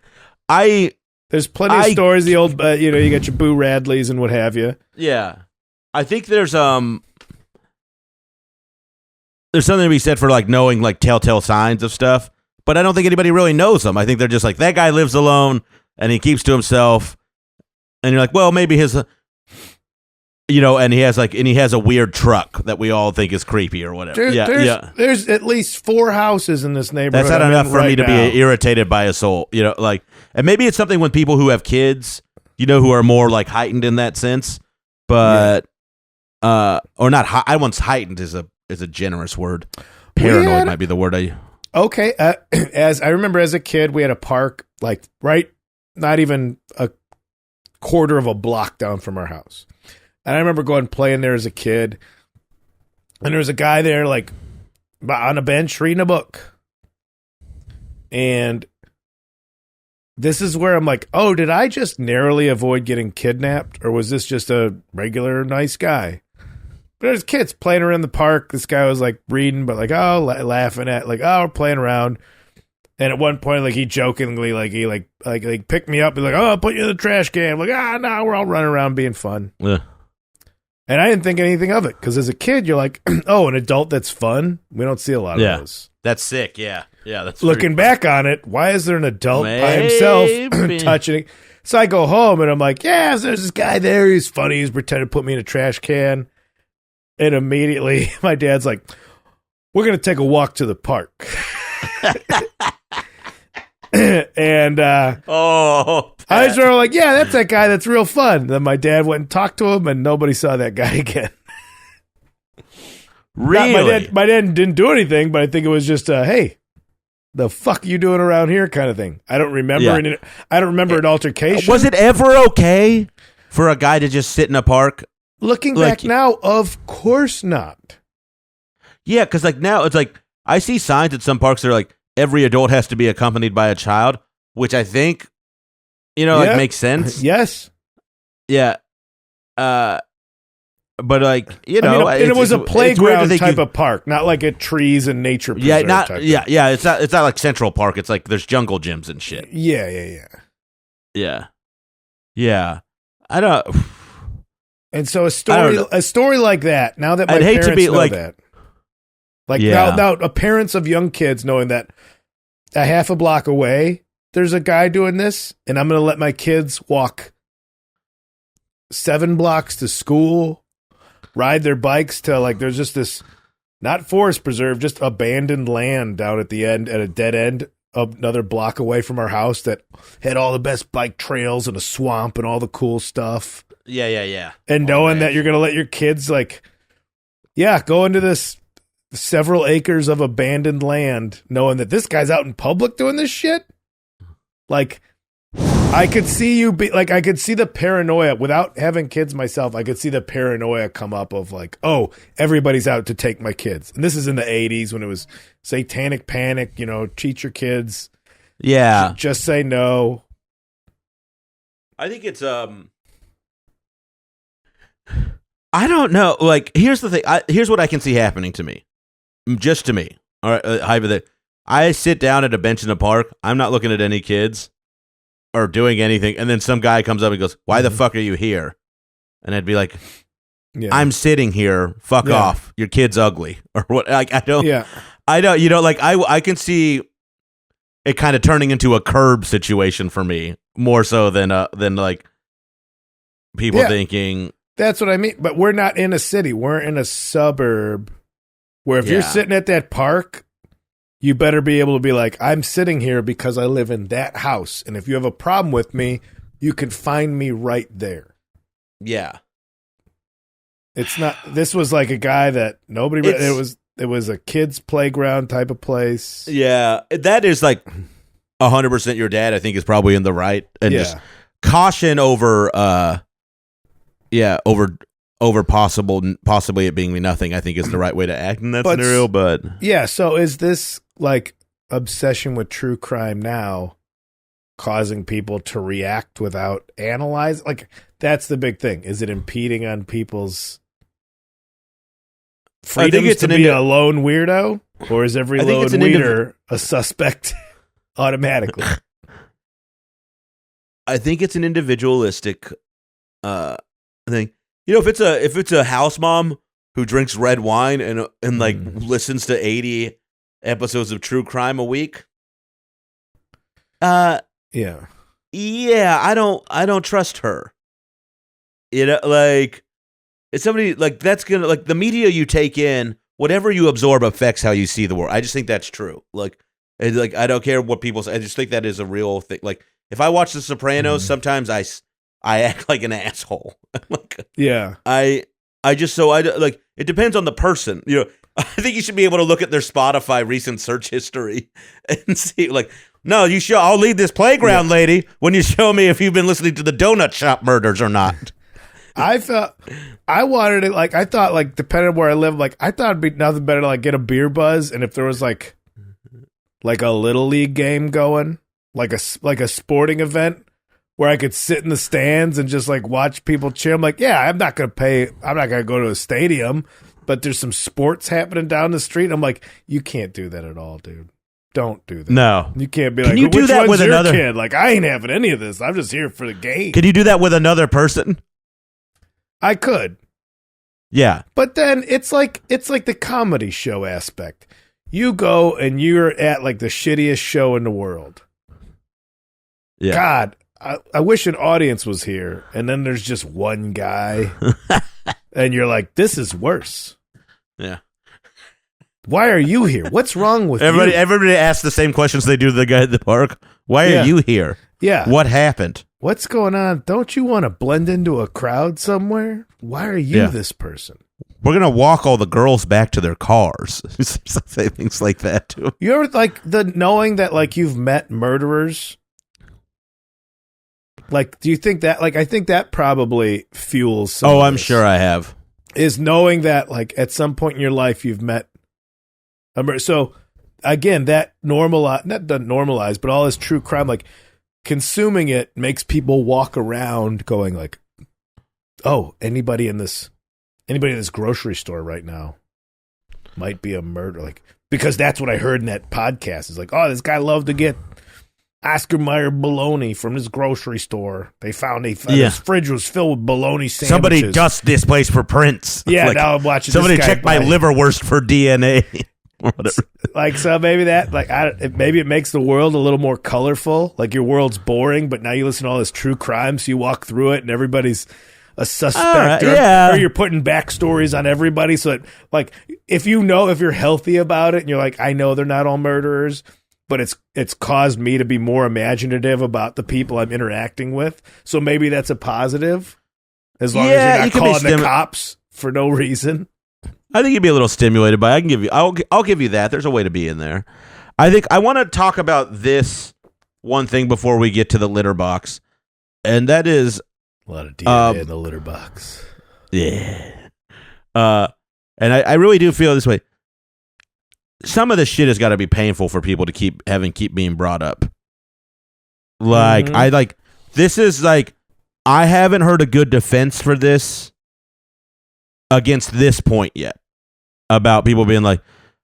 There's plenty of stories. The old, you got your Boo Radleys and what have you. Yeah, I think there's something to be said for like knowing like telltale signs of stuff. but I don't think anybody really knows him. I think they're just like, that guy lives alone and he keeps to himself. And you're like, well, maybe his, and he has a weird truck that we all think is creepy or whatever. There's at least 4 houses in this neighborhood. That's not enough for me to be irritated by a soul, and maybe it's something when people who have kids, who are more like heightened in that sense, but, or not, I once heightened is a generous word. Paranoid might be the word I. Okay. As I remember as a kid, we had a park, like not even a quarter of a block down from our house. And I remember going playing there as a kid. And there was a guy there, like, on a bench reading a book. And this is where I'm like, oh, did I just narrowly avoid getting kidnapped? Or was this just a regular nice guy? But there's kids playing around the park. This guy was, like, reading, but, like, laughing at, like, we're playing around. And at one point, like, he jokingly, like, he, like picked me up and, like, I'll put you in the trash can. I'm like, no, we're all running around being fun. Yeah. And I didn't think anything of it. Because as a kid, you're like, oh, an adult that's fun? We don't see a lot of those. That's sick, yeah. Yeah, that's looking back on it, why is there an adult by himself touching it? So I go home, and I'm like, there's this guy there. He's funny. He's pretending to put me in a trash can. And immediately, my dad's like, we're going to take a walk to the park. And I was sort of like, that's that guy that's real fun. Then my dad went and talked to him, and nobody saw that guy again. Really? My dad didn't do anything, but I think it was just hey, the fuck you doing around here kind of thing. I don't remember an altercation. Was it ever okay for a guy to just sit in a park? Looking back now, of course not. Yeah, because like now it's like I see signs at some parks that are like every adult has to be accompanied by a child, which I think like makes sense. Yes. Yeah. But like it was a playground type of park, not like a trees and nature preserve type of. Yeah. It's not like Central Park. It's like there's jungle gyms and shit. Yeah. I don't. And so a story like that. Now that my parents know that, now parents of young kids knowing that a half a block away there's a guy doing this, and I'm going to let my kids walk 7 blocks to school, ride their bikes to there's just this not forest preserve, just abandoned land down at the end at a dead end. Another block away from our house that had all the best bike trails and a swamp and all the cool stuff. Yeah. And knowing that you're going to let your kids go into this several acres of abandoned land, knowing that this guy's out in public doing this shit. I could see I could see the paranoia without having kids myself. I could see the paranoia come up of everybody's out to take my kids. And this is in the 80s when it was satanic panic, cheat your kids. Yeah. Just say no. I think it's, I don't know. Here's the thing. Here's what I can see happening to me. Just to me. All right. I sit down at a bench in the park. I'm not looking at any kids or doing anything. And then some guy comes up and goes, "Why the fuck are you here?" And I'd be like, "I'm sitting here. Fuck off. Your kid's ugly." Or what? I don't. Yeah. I don't. I can see it kind of turning into a curb situation for me more so than people thinking. That's what I mean. But we're not in a city. We're in a suburb where if you're sitting at that park, you better be able to be like, I'm sitting here because I live in that house. And if you have a problem with me, you can find me right there. Yeah. It's not, this was like a guy that nobody, it was a kid's playground type of place. Yeah. That is 100% your dad, I think, is probably in the right. And just caution over, over possibly it being nothing, I think is the right way to act in that scenario. But yeah, so is this obsession with true crime now causing people to react without analyzing? That's the big thing. Is it impeding on people's freedoms to be a lone weirdo, or is every lone weirdo a suspect automatically? I think it's an individualistic thing. If it's a house mom who drinks red wine and listens to 80 episodes of true crime a week, Yeah. Yeah, I don't trust her. You know, like it's somebody like that's gonna like the media you take in, whatever you absorb affects how you see the world. I just think that's true. Like I don't care what people say. I just think that is a real thing. Like if I watch The Sopranos, sometimes I act like an asshole. Like, yeah. I just so I like it depends on the person. You know, I think you should be able to look at their Spotify recent search history and see like. No, you show. I'll leave this playground, lady, when you show me if you've been listening to the donut shop murders or not. I thought I wanted it like I thought like depending on where I live, like I thought it'd be nothing better to like get a beer buzz, and if there was like a little league game going, like a sporting event where I could sit in the stands and just like watch people cheer. I'm like, yeah, I'm not gonna go to a stadium, but there's some sports happening down the street. I'm like, you can't do that at all, dude. Don't do that. No. You can't be Can like, you do which that one's with your another kid? Like, I ain't having any of this. I'm just here for the game. Can you do that with another person? I could. Yeah. But then it's like the comedy show aspect. You go and you're at like the shittiest show in the world. Yeah. God, I wish an audience was here. And then there's just one guy. And you're like, this is worse. Yeah. Why are you here? What's wrong with everybody? you? Everybody asks the same questions they do to the guy at the park. Why are you here? Yeah. What happened? What's going on? Don't you want to blend into a crowd somewhere? Why are you this person? We're going to walk all the girls back to their cars. Say things like that, too. You ever like the knowing that like you've met murderers? Like, do you think that, like, I think that probably fuels some of I'm this, sure I have. is knowing that like at some point in your life you've met so again, that not normalize, but all this true crime, like consuming it makes people walk around going like, oh, anybody in this grocery store right now might be a murder. Like, because that's what I heard in that podcast. Is like, oh, this guy loved to get Oscar Mayer bologna from his grocery store. They found his fridge was filled with bologna sandwiches. Somebody dust this place for prints. Yeah, like, now I'm watching. Somebody this guy check my liverwurst for DNA. Or whatever. Like, so maybe that, like, maybe it makes the world a little more colorful. Like, your world's boring, but now you listen to all this true crime, so you walk through it, and everybody's a suspect, or you're putting backstories on everybody. So, that, like, if you're healthy about it, and you're like, I know they're not all murderers, but it's caused me to be more imaginative about the people I'm interacting with. So maybe that's a positive, as long as you're not calling the cops for no reason. I think you'd be a little stimulated by. I'll give you that. There's a way to be in there. I think I want to talk about this one thing before we get to the litter box, and that is a lot of DNA in the litter box. Yeah. And I really do feel this way. Some of this shit has got to be painful for people to keep being brought up. Like this is like I haven't heard a good defense for this against this point yet about people being like,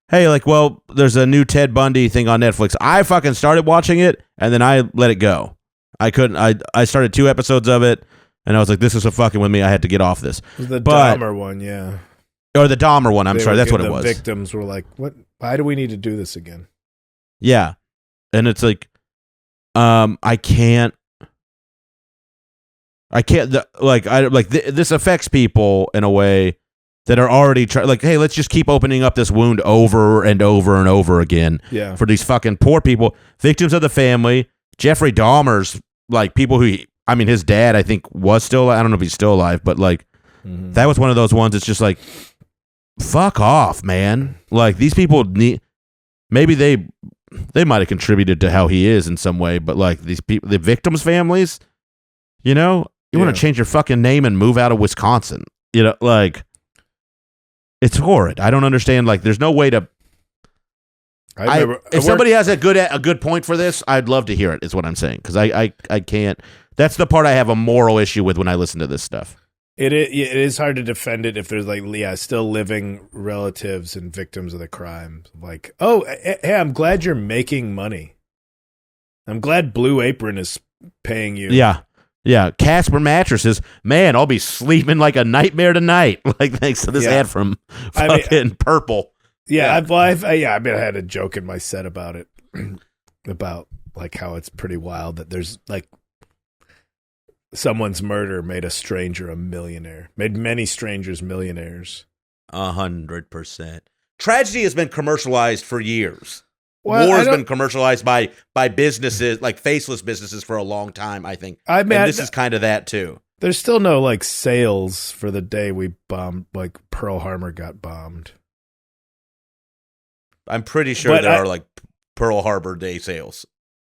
hey, like, well, there's a new Ted Bundy thing on Netflix. I fucking started watching it and then I let it go. I couldn't. I started 2 episodes of it and I was like, this is a fucking with me. I had to get off this. The Dahmer one, yeah. Or the Dahmer one. I'm sorry. That's what it was. The victims were like, what? Why do we need to do this again? Yeah. And it's like, I can't. This affects people in a way that are already like, hey, let's just keep opening up this wound over and over and over again. Yeah. For these fucking poor people, victims of the family. Jeffrey Dahmer's like people who, I mean, his dad, I think was still, I don't know if he's still alive, but like that was one of those ones. It's just like, fuck off, man. Like these people need, maybe they might have contributed to how he is in some way, but like these people, the victims' families, you know, you want to change your fucking name and move out of Wisconsin. You know, like it's horrid. I don't understand. Like, there's no way to. If somebody has a good point for this, I'd love to hear it. Is what I'm saying, because I can't. That's the part I have a moral issue with when I listen to this stuff. It is hard to defend it if there's like still living relatives and victims of the crime. Like, oh, hey, I'm glad you're making money. I'm glad Blue Apron is paying you. Yeah. Yeah, Casper mattresses. Man, I'll be sleeping like a nightmare tonight. Like thanks to this ad from fucking Purple. Yeah, I had a joke in my set about it. About like how it's pretty wild that there's like someone's murder made a stranger a millionaire, made many strangers millionaires. 100%. Tragedy has been commercialized for years. Well, War has been commercialized by businesses, like faceless businesses, for a long time, I think. And this is kind of that, too. There's still no, like, sales for the day we bombed, like, Pearl Harbor got bombed. I'm pretty sure there are, like, Pearl Harbor Day sales.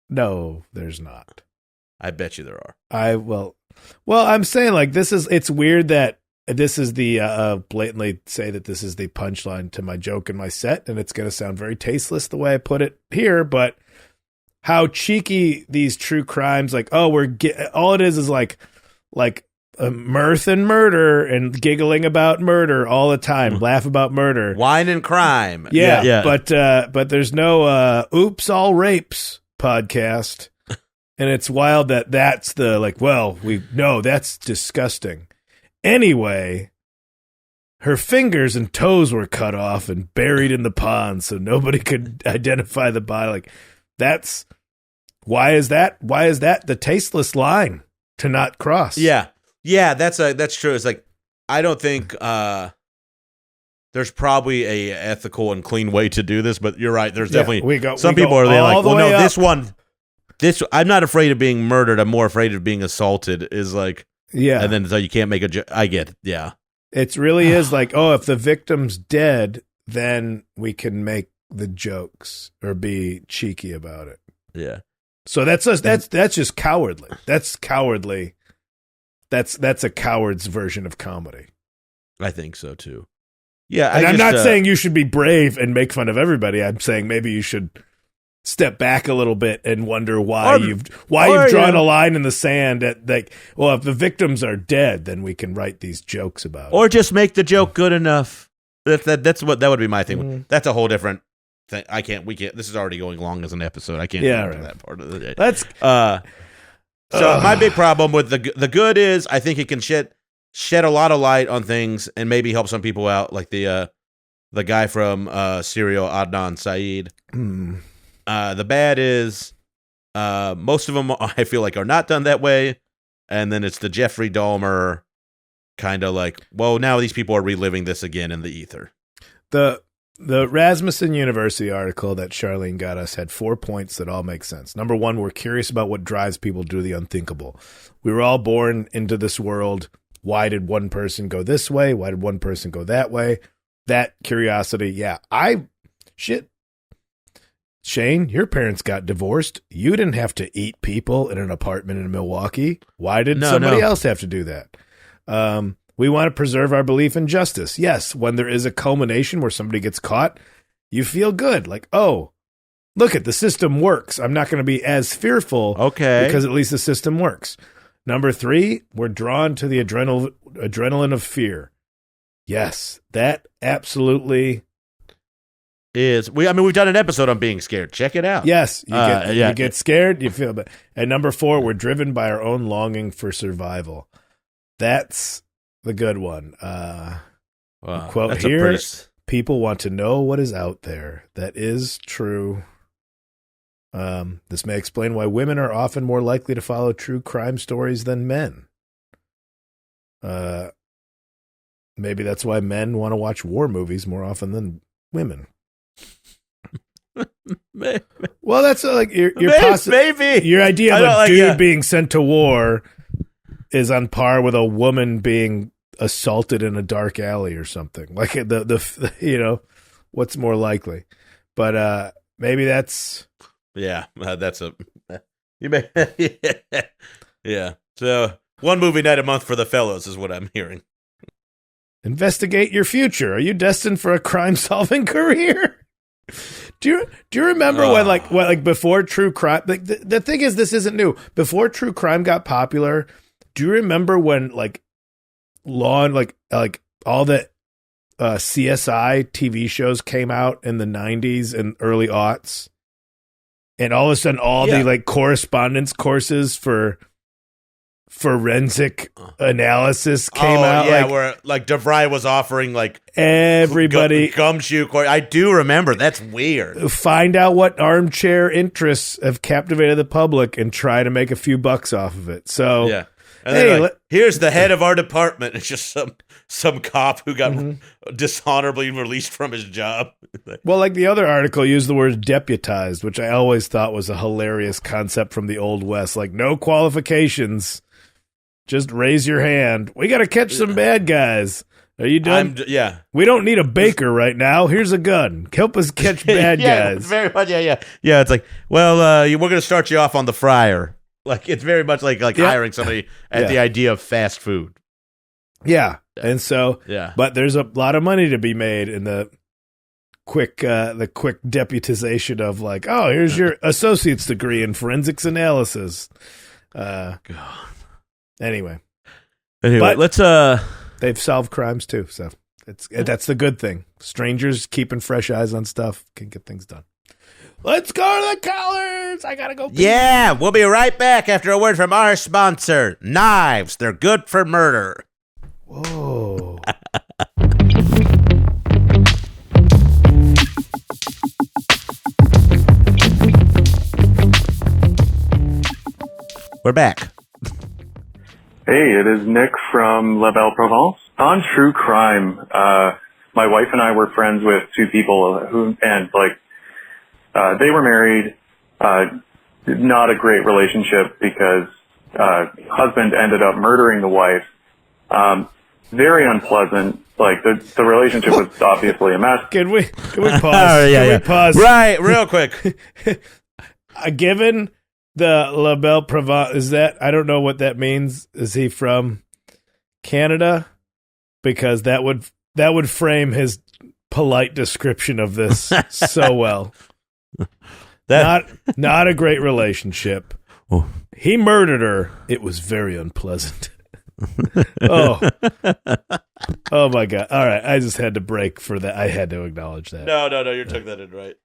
No, there's not. I bet you there are. Well, I'm saying, like, it's weird that this is the, blatantly say that this is the punchline to my joke in my set, and it's going to sound very tasteless the way I put it here, but how cheeky these true crimes, like, oh, all it is like mirth and murder and giggling about murder all the time, laugh about murder. Wine and crime. Yeah. But there's no, oops, all rapes podcast. And it's wild that that's the, like, well, that's disgusting. Anyway, her fingers and toes were cut off and buried in the pond so nobody could identify the body. Like, why is that the tasteless line to not cross? Yeah, that's true. It's like, I don't think there's probably a ethical and clean way to do this, but you're right. There's definitely some people are there like, well, no, this I'm not afraid of being murdered. I'm more afraid of being assaulted. Is like, yeah, and then so you can't make a joke. I get it. Yeah, it really is like, oh, if the victim's dead, then we can make the jokes or be cheeky about it. Yeah. So that's just cowardly. That's cowardly. That's a coward's version of comedy. I think so too. Yeah, and I'm not saying you should be brave and make fun of everybody. I'm saying maybe you should step back a little bit and wonder why you've drawn a line in the sand at, like, well, if the victims are dead, then we can write these jokes about it. Or just make the joke good enough. That would be my thing. Mm. That's a whole different thing. We can't. This is already going long as an episode. I can't get into that part of the day. So my big problem with the good is I think it can shed a lot of light on things and maybe help some people out, like the guy from Serial, Adnan Syed. Mm. The bad is most of them I feel like are not done that way, and then it's the Jeffrey Dahmer kind of like, well, now these people are reliving this again in the ether. The Rasmussen University article that Charlene got us had 4 points that all make sense. Number one, we're curious about what drives people to do the unthinkable. We were all born into this world. Why did one person go this way? Why did one person go that way? That curiosity, yeah. Shane, your parents got divorced. You didn't have to eat people in an apartment in Milwaukee. Why did somebody else have to do that? We want to preserve our belief in justice. Yes, when there is a culmination where somebody gets caught, you feel good. Like, oh, look the system works. I'm not going to be as fearful because at least the system works. Number 3, we're drawn to the adrenaline of fear. Yes, that absolutely is. We've done an episode on being scared. Check it out. Yes, you get scared, you feel bad. And number 4, we're driven by our own longing for survival. That's the good one. Quote here, people want to know what is out there. That is true. This may explain why women are often more likely to follow true crime stories than men. Maybe that's why men want to watch war movies more often than women. Maybe. Well, that's like maybe your idea of a dude being sent to war is on par with a woman being assaulted in a dark alley or something. Like the what's more likely? But maybe that's that's a you may yeah. So one movie night a month for the fellows is what I'm hearing. Investigate your future. Are you destined for a crime-solving career? Do you remember when before true crime? Like the thing is, this isn't new. Before true crime got popular, do you remember when all the CSI TV shows came out in the 90s and early aughts, and all of a sudden the correspondence courses for forensic analysis came out. Yeah, like, where like DeVry was offering like everybody gumshoe. I do remember. That's weird. find out what armchair interests have captivated the public and try to make a few bucks off of it. So Yeah. And hey, they're like, here's the head of our department. It's just some cop who got dishonorably released from his job. well, like the other article used the word deputized, which I always thought was a hilarious concept from the Old West. Like, no qualifications, just raise your hand. We got to catch some bad guys. Are you done? Yeah. We don't need a baker right now. Here's a gun. Help us catch bad guys. Very much. Yeah. It's like, well, we're going to start you off on the fryer. Like, it's very much like hiring somebody at the idea of fast food. Yeah. And so, Yeah. but there's a lot of money to be made in the quick deputization of like, oh, here's your associate's degree in forensics analysis. God. Anyway, But let's they've solved crimes too, so that's the good thing. Strangers keeping fresh eyes on stuff can get things done. Let's go to the callers. I gotta go. Yeah, we'll be right back after a word from our sponsor, Knives. They're good for murder. Whoa. We're back. Hey, it is Nick from La Belle Provence. On true crime, my wife and I were friends with two people they were married, not a great relationship because, husband ended up murdering the wife. Very unpleasant. Like the relationship was obviously a mess. Can we pause? We pause? Right, real quick. Given the La Belle Provence, is that, I don't know what that means. Is he from Canada? Because that would frame his polite description of this so well. Not a great relationship. Oh. He murdered her. It was very unpleasant. Oh my God. All right. I just had to break for that. I had to acknowledge that. No, you took that in right.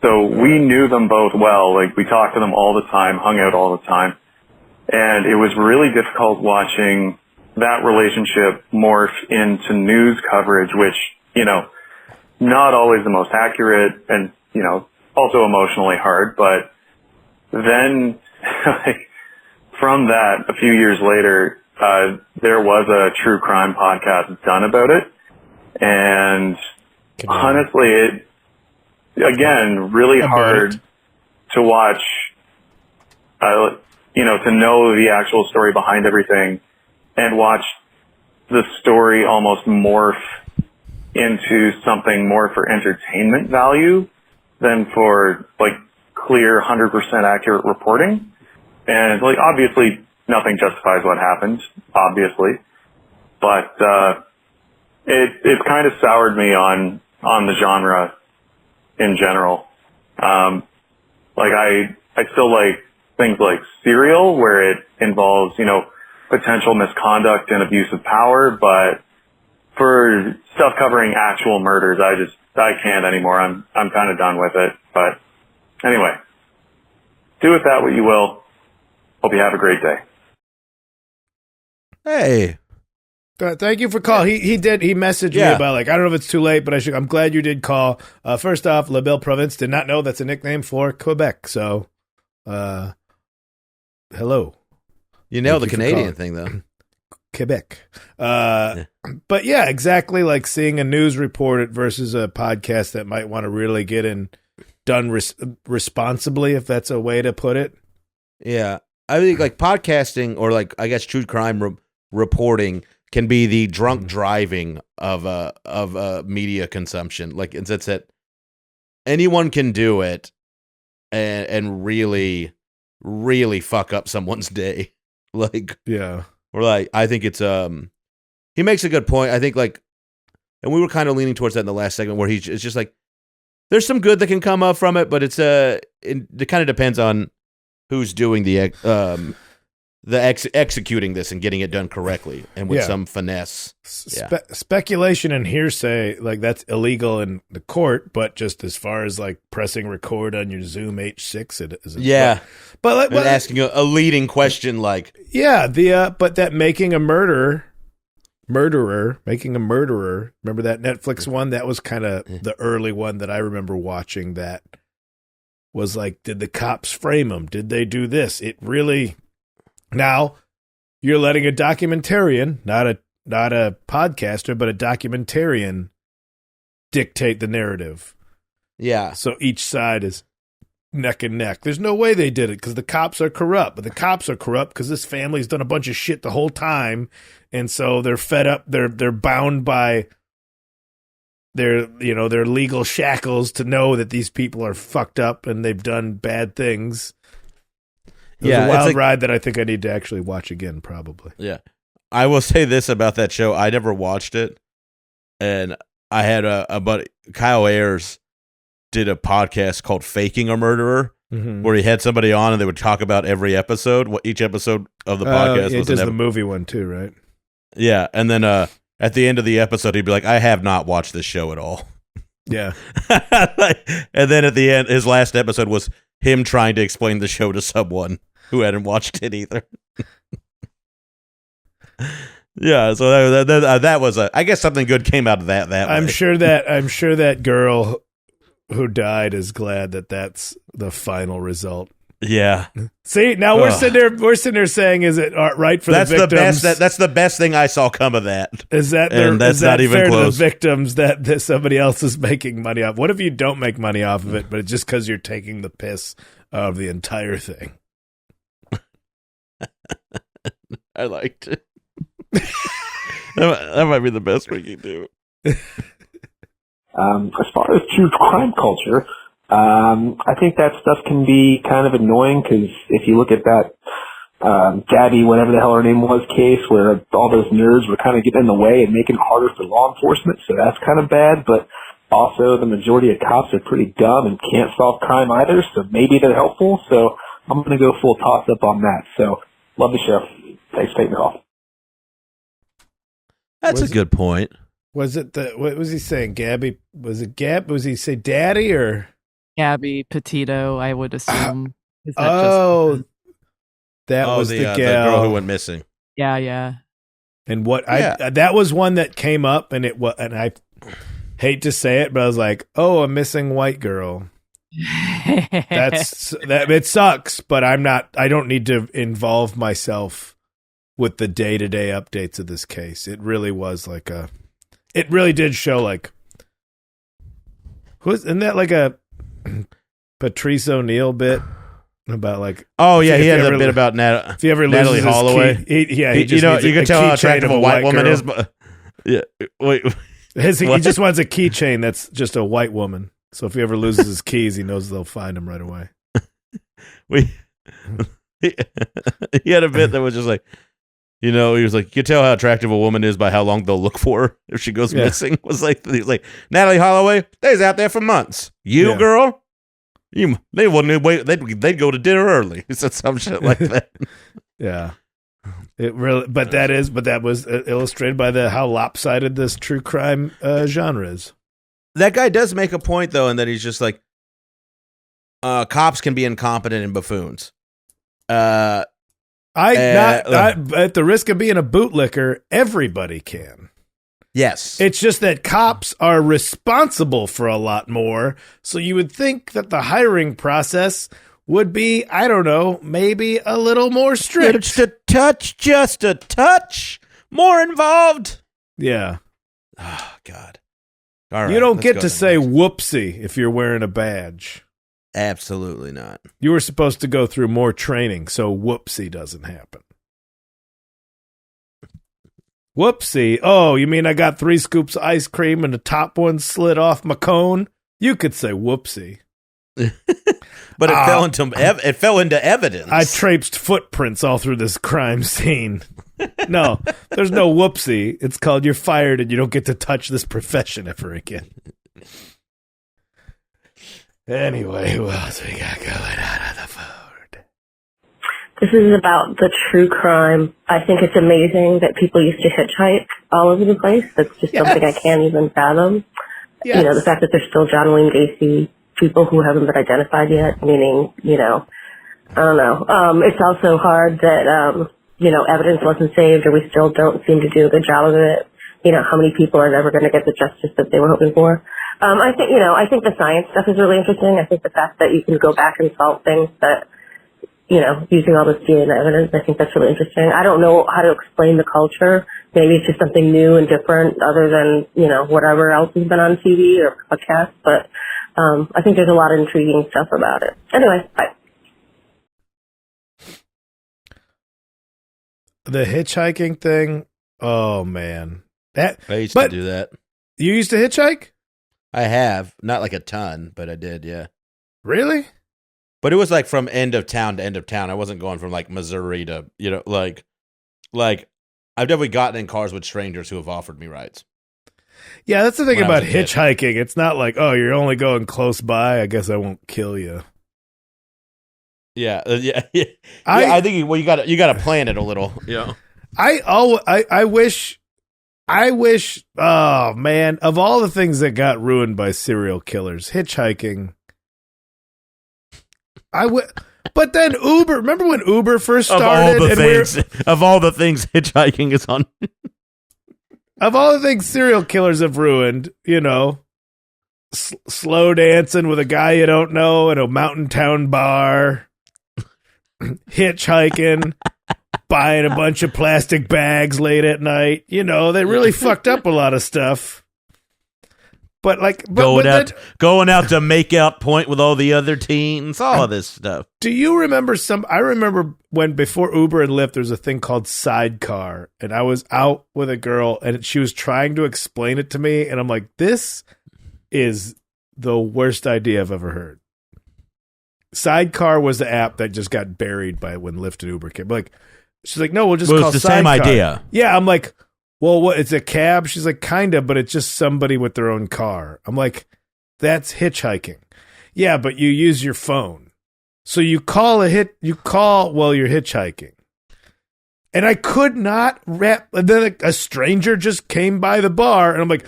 So we knew them both well. Like we talked to them all the time, hung out all the time. And it was really difficult watching that relationship morph into news coverage, which, not always the most accurate and, also emotionally hard. But then from that, a few years later, there was a true crime podcast done about it. And honestly, it, again, really hard to watch, to know the actual story behind everything and watch the story almost morph into something more for entertainment value than for like clear 100% accurate reporting. And like obviously nothing justifies what happened, obviously, but it kind of soured me on the genre in general. I still like things like Serial, where it involves, potential misconduct and abuse of power, but for stuff covering actual murders, I can't anymore. I'm kind of done with it. But anyway, do with that what you will. Hope you have a great day. Hey. Thank you for calling. He messaged me about like, I don't know if it's too late, but I'm glad you did call. First off, La Belle Provence, did not know that's a nickname for Quebec. So, hello. You nailed the Canadian thing though. Quebec. But yeah, exactly, like seeing a news report versus a podcast that might want to really get done responsibly, if that's a way to put it. Yeah. I think like podcasting or like, I guess, true crime reporting can be the drunk driving of media consumption. Like it's that anyone can do it and really, really fuck up someone's day. Like, yeah. Or like, I think it's he makes a good point. I think like, and we were kind of leaning towards that in the last segment where it's just like, there's some good that can come up from it, but it kind of depends on who's doing the executing this and getting it done correctly and with some finesse. Speculation and hearsay, like that's illegal in the court, but just as far as like pressing record on your Zoom H6, it isn't. Yeah, but asking a leading question like, but that making a murderer. Remember that Netflix one? That was kind of the early one that I remember watching. That was like, did the cops frame him? Did they do this? It really. Now you're letting a documentarian, not a podcaster, but a documentarian dictate the narrative. Yeah. So each side is neck and neck. There's no way they did it because the cops are corrupt, but the cops are corrupt because this family's done a bunch of shit the whole time. And so they're fed up. They're bound by their legal shackles to know that these people are fucked up and they've done bad things. It was a wild ride that I think I need to actually watch again, probably. Yeah. I will say this about that show. I never watched it. And I had a buddy, Kyle Ayers, did a podcast called Faking a Murderer, where he had somebody on and they would talk about every episode, what each episode of the podcast was. He does the movie one too, right? Yeah. And then at the end of the episode, he'd be like, I have not watched this show at all. Yeah. And then at the end, his last episode was him trying to explain the show to someone who hadn't watched it either. Yeah, so that was I guess something good came out of that. I'm sure that girl who died is glad that that's the final result. Yeah. See, now we're sitting there saying, is it right for the victims? That's the best thing I saw come of that. Is that not even fair close to the victims that somebody else is making money off? What if you don't make money off of it, but it's just because you're taking the piss of the entire thing? I liked it. That might be the best we can do. As far as true crime culture, I think that stuff can be kind of annoying because if you look at that Gabby, whatever the hell her name was, case where all those nerds were kind of getting in the way and making it harder for law enforcement, so that's kind of bad. But also, the majority of cops are pretty dumb and can't solve crime either, so maybe they're helpful. So I'm going to go full toss-up on that. So love the show. Thanks for taking the call. That's a good point. Was it what was he saying? Gabby? Was it Gab? Was he say daddy or Gabby Petito? I would assume. That was the girl who went missing. Yeah. And that was one that came up, and I hate to say it, but I was like, oh, a missing white girl. It sucks, but I don't need to involve myself with the day-to-day updates of this case. It really was it really did show isn't that like a Patrice O'Neill bit about like, oh yeah, he had a bit about if you ever Natalie Holloway. He just you can tell how attractive a white woman is, but yeah, wait. He just wants a keychain that's just a white woman. So if he ever loses his keys, he knows they'll find him right away. He had a bit that was just like, he was like, you can tell how attractive a woman is by how long they'll look for her if she goes missing. He was like Natalie Holloway, they's out there for months. Girl, they wouldn't wait. They'd go to dinner early. He said some shit like that. Yeah, it really. But that was illustrated by how lopsided this true crime genre is. That guy does make a point though, in that he's just like, cops can be incompetent and buffoons. At the risk of being a bootlicker, everybody can. Yes. It's just that cops are responsible for a lot more. So you would think that the hiring process would be, I don't know, maybe a little more strict. Just a touch more involved. Yeah. Oh, God. All right, you don't get to say whoopsie if you're wearing a badge. Absolutely not. You were supposed to go through more training, so whoopsie doesn't happen. Whoopsie. Oh, you mean I got 3 scoops of ice cream and the top one slid off my cone? You could say whoopsie. But it fell into evidence. I traipsed footprints all through this crime scene. No, there's no whoopsie. It's called you're fired and you don't get to touch this profession ever again. Anyway, who else we got going on the phone? This is about the true crime. I think it's amazing that people used to hitchhike all over the place. That's just something I can't even fathom. Yes. You know, the fact that there's still John Wayne Gacy people who haven't been identified yet, meaning, you know, I don't know. It's also hard that, you know, evidence wasn't saved, or we still don't seem to do a good job of it. You know, how many people are never going to get the justice that they were hoping for? I think, you know, I think the science stuff is really interesting. I think the fact that you can go back and solve things that, you know, using all this DNA evidence, I think that's really interesting. I don't know how to explain the culture. Maybe it's just something new and different other than, you know, whatever else has been on TV or podcasts, but I think there's a lot of intriguing stuff about it. Anyway, bye. The hitchhiking thing, oh man. I used to do that. You used to hitchhike? I have. Not like a ton, but I did, yeah. Really? But it was like from end of town to end of town. I wasn't going from like Missouri to, you know, like I've definitely gotten in cars with strangers who have offered me rides. Yeah, that's the thing When I was about a kid. hitchhiking. It's not like, oh, you're only going close by. I guess I won't kill you. Yeah. I think you got to plan it a little, you know. I wish, oh man, of all the things that got ruined by serial killers, hitchhiking. But then Uber. Remember when Uber first started? Of all the things hitchhiking is on. Of all the things serial killers have ruined, you know, slow dancing with a guy you don't know at a mountain town bar, hitchhiking, buying a bunch of plastic bags late at night. You know, they really fucked up a lot of stuff. But going out to make out point with all the other teens, all of this stuff. Do you remember I remember when before Uber and Lyft, there was a thing called Sidecar, and I was out with a girl, and she was trying to explain it to me, and I'm like, this is the worst idea I've ever heard. Sidecar was the app that just got buried by when Lyft and Uber came. Like, she's like, no, we'll just call it's the Sidecar. same idea. Yeah, I'm like, well, what? It's a cab? She's like, kind of, but it's just somebody with their own car. I'm like, that's hitchhiking. Yeah, but you use your phone. So you call while you're hitchhiking. And I could not and then a stranger just came by the bar, and I'm like,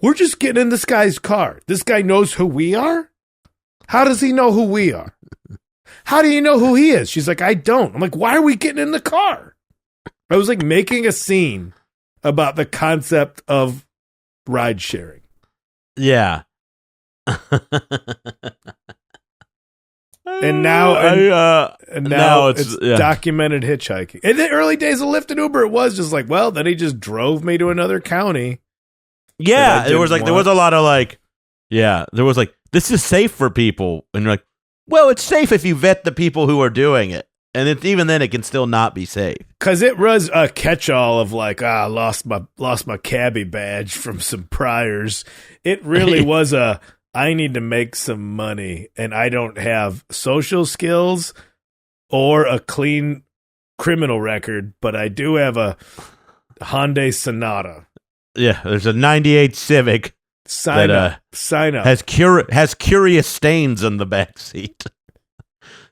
we're just getting in this guy's car. This guy knows who we are? How does he know who we are? How do you know who he is? She's like, I don't. I'm like, why are we getting in the car? I was like making a scene about the concept of ride sharing. Yeah. And now it's documented hitchhiking. In the early days of Lyft and Uber, it was just like, well, then he just drove me to another county. Yeah, there was a lot of like, yeah, there was like, this is safe for people, and you're like, well, it's safe if you vet the people who are doing it. And even then, it can still not be safe. Because it was a catch-all of like, lost my cabbie badge from some priors. It really was I need to make some money, and I don't have social skills or a clean criminal record, but I do have a Hyundai Sonata. Yeah, there's a 98 Civic. Sign up. Has curious stains on the back seat.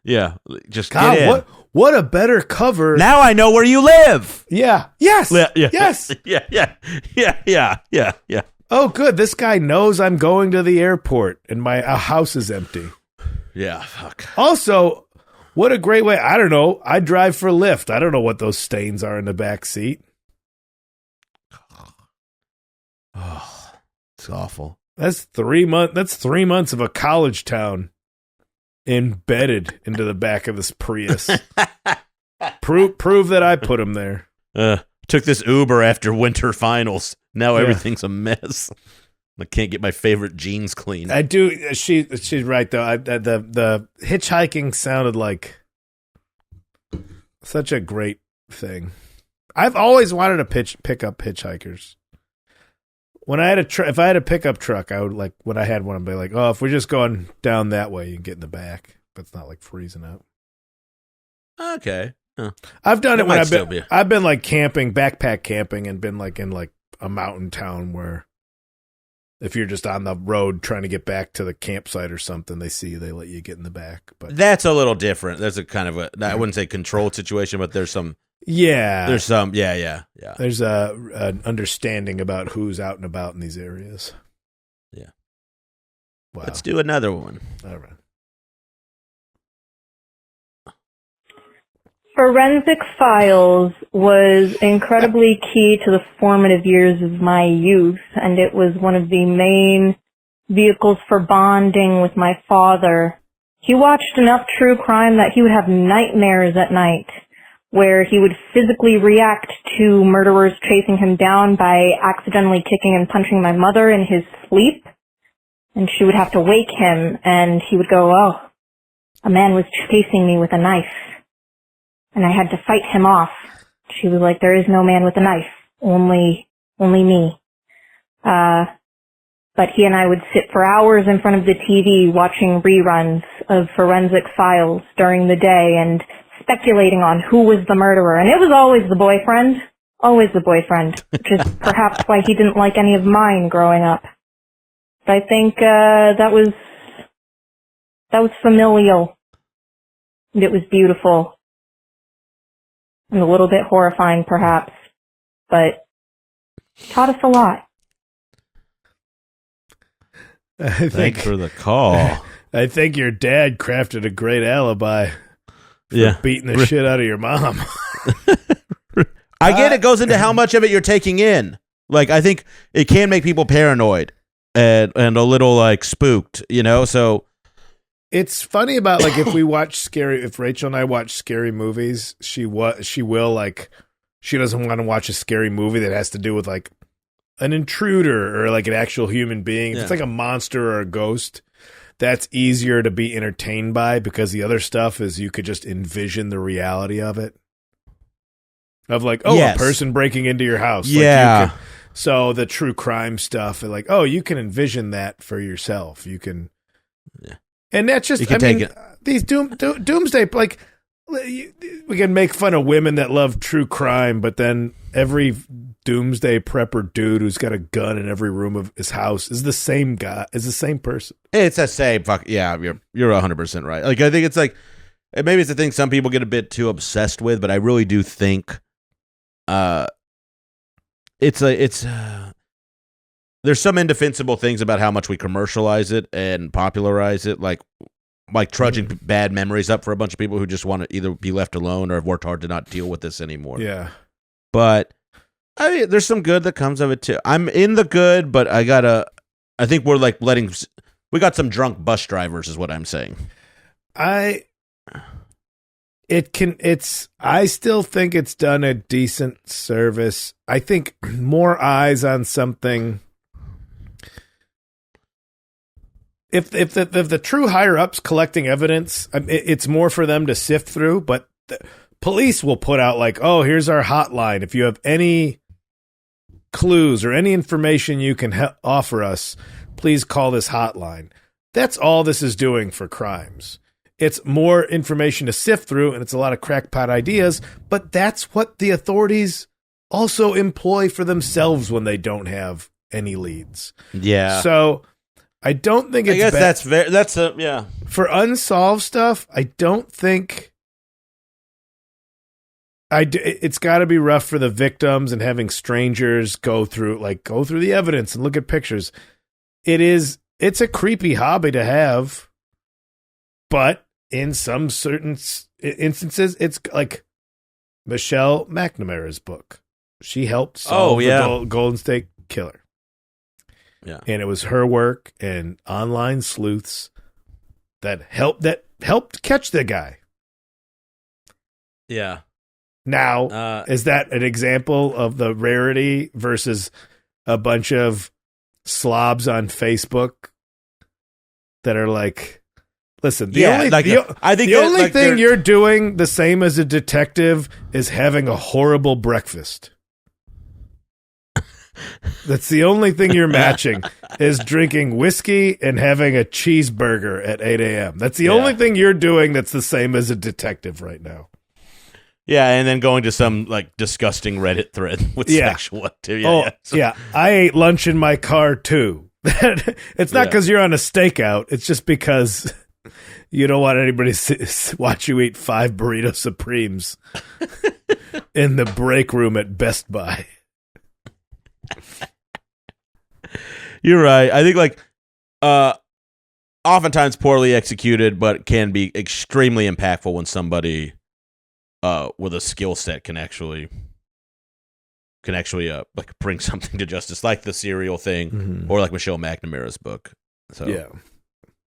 Yeah, just God, get in. What a better cover. Now I know where you live. Yeah. Yes. Yeah. Yes. Yeah. Oh, good. This guy knows I'm going to the airport and my house is empty. Yeah, fuck. Also, what a great way. I don't know. I drive for Lyft. I don't know what those stains are in the back seat. Oh, it's awful. That's 3 months. That's 3 months of a college town embedded into the back of this Prius. Prove that I put him there. Took this Uber after winter finals. Now everything's a mess. I can't get my favorite jeans clean. I do. She's right though. The hitchhiking sounded like such a great thing. I've always wanted to pick up hitchhikers. When I had if I had a pickup truck, I would like when I had one, I'd be like, oh, if we're just going down that way, you can get in the back, but it's not like freezing out. Okay. Huh. I've done it when I've been like camping, backpack camping, and been like in like a mountain town where If you're just on the road trying to get back to the campsite or something, they see you, they let you get in the back. But that's a little different. There's a kind of I wouldn't say controlled situation, but there's some. Yeah. There's There's an understanding about who's out and about in these areas. Yeah. Wow. Let's do another one. All right. Forensic Files was incredibly key to the formative years of my youth, and it was one of the main vehicles for bonding with my father. He watched enough true crime that he would have nightmares at night, where he would physically react to murderers chasing him down by accidentally kicking and punching my mother in his sleep, and she would have to wake him, and he would go, "Oh, a man was chasing me with a knife." And I had to fight him off. She was like, "There is no man with a knife, only me." But he and I would sit for hours in front of the TV watching reruns of Forensic Files during the day and speculating on who was the murderer. And it was always the boyfriend, which is perhaps why he didn't like any of mine growing up. But I think that was familial. And it was beautiful. And a little bit horrifying, perhaps, but taught us a lot. Thanks for the call. I think your dad crafted a great alibi for beating the shit out of your mom. I get it goes into how much of it you're taking in. Like, I think it can make people paranoid and a little, like, spooked, you know? So it's funny about, like, if Rachel and I watch scary movies, she will, like, she doesn't want to watch a scary movie that has to do with, like, an intruder or, like, an actual human being. If it's like a monster or a ghost, that's easier to be entertained by, because the other stuff is you could just envision the reality of it. Of, like, a person breaking into your house. Yeah. Like, so the true crime stuff, like, you can envision that for yourself. You can... Yeah. And that's just, these doomsday, like, we can make fun of women that love true crime, but then every doomsday prepper dude who's got a gun in every room of his house is the same guy, is the same person. It's the same you're 100% right. Like, I think it's like, maybe it's the thing some people get a bit too obsessed with, but I really do think there's some indefensible things about how much we commercialize it and popularize it, like trudging bad memories up for a bunch of people who just want to either be left alone or have worked hard to not deal with this anymore. Yeah. But I mean, there's some good that comes of it too. I'm in the good, but I think we're like we got some drunk bus drivers is what I'm saying. I still think it's done a decent service. I think more eyes on something. If the true higher ups collecting evidence, it's more for them to sift through. But the police will put out like, "Oh, here's our hotline. If you have any clues or any information you can offer us, please call this hotline." That's all this is doing for crimes. It's more information to sift through, and it's a lot of crackpot ideas. But that's what the authorities also employ for themselves when they don't have any leads. Yeah. So I don't think it's. I guess yeah. For unsolved stuff, I don't think. It's got to be rough for the victims and having strangers go through the evidence and look at pictures. It's a creepy hobby to have, but in some certain instances, it's like Michelle McNamara's book. She helped solve the Golden State Killer. Yeah, and it was her work and online sleuths that helped catch the guy. Yeah. Now, is that an example of the rarity versus a bunch of slobs on Facebook that are like, listen, the only thing you're doing the same as a detective is having a horrible breakfast. That's the only thing you're matching is drinking whiskey and having a cheeseburger at 8 a.m. That's the only thing you're doing that's the same as a detective right now. Yeah, and then going to some like disgusting Reddit thread with sexual too. I ate lunch in my car too. It's not because you're on a stakeout. It's just because you don't want anybody to watch you eat 5 burrito supremes in the break room at Best Buy. You're right. I think like oftentimes poorly executed, but can be extremely impactful when somebody with a skill set can actually like bring something to justice, like the serial thing, or like Michelle McNamara's book. So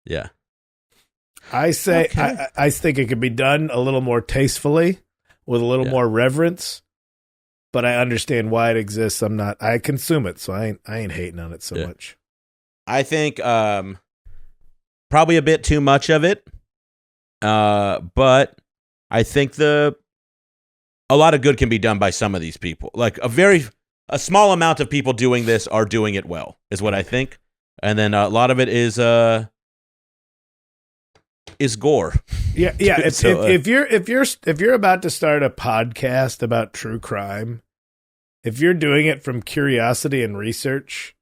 yeah. I say I think it could be done a little more tastefully, with a little more reverence. But I understand why it exists. I consume it, so I ain't hating on it so much. I think probably a bit too much of it, but I think a lot of good can be done by some of these people. Like a small amount of people doing this are doing it well, is what I think, and then a lot of it is gore. Yeah. If you're about to start a podcast about true crime, if you're doing it from curiosity and research,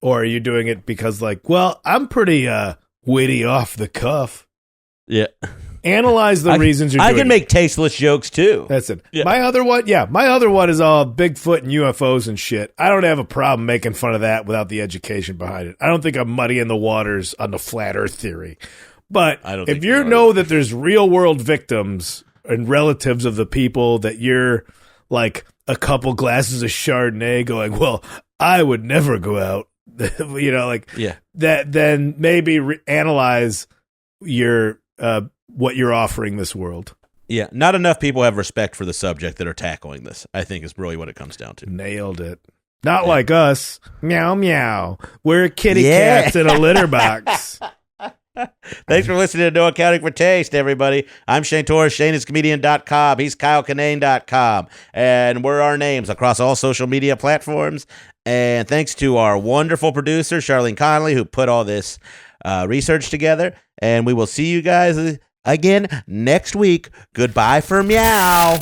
or are you doing it because like, well, I'm pretty witty off the cuff? Yeah. Analyze the reasons you're doing it. I can make tasteless jokes too. That's it. Yeah. My other one is all Bigfoot and UFOs and shit. I don't have a problem making fun of that without the education behind it. I don't think I'm muddying the waters on the flat earth theory. But if you know that there's real world victims and relatives of the people that you're like a couple glasses of Chardonnay going, well, I would never go out, that, then maybe analyze your what you're offering this world. Yeah, not enough people have respect for the subject that are tackling this, I think is really what it comes down to. Nailed it. Not like us. Meow, meow. We're kitty cats in a litter box. Thanks for listening to No Accounting for Taste, everybody. I'm Shane Torres. Shane is comedian.com. He's KyleKinane.com. And we're our names across all social media platforms. And thanks to our wonderful producer, Charlene Connolly, who put all this research together. And we will see you guys again next week. Goodbye for meow.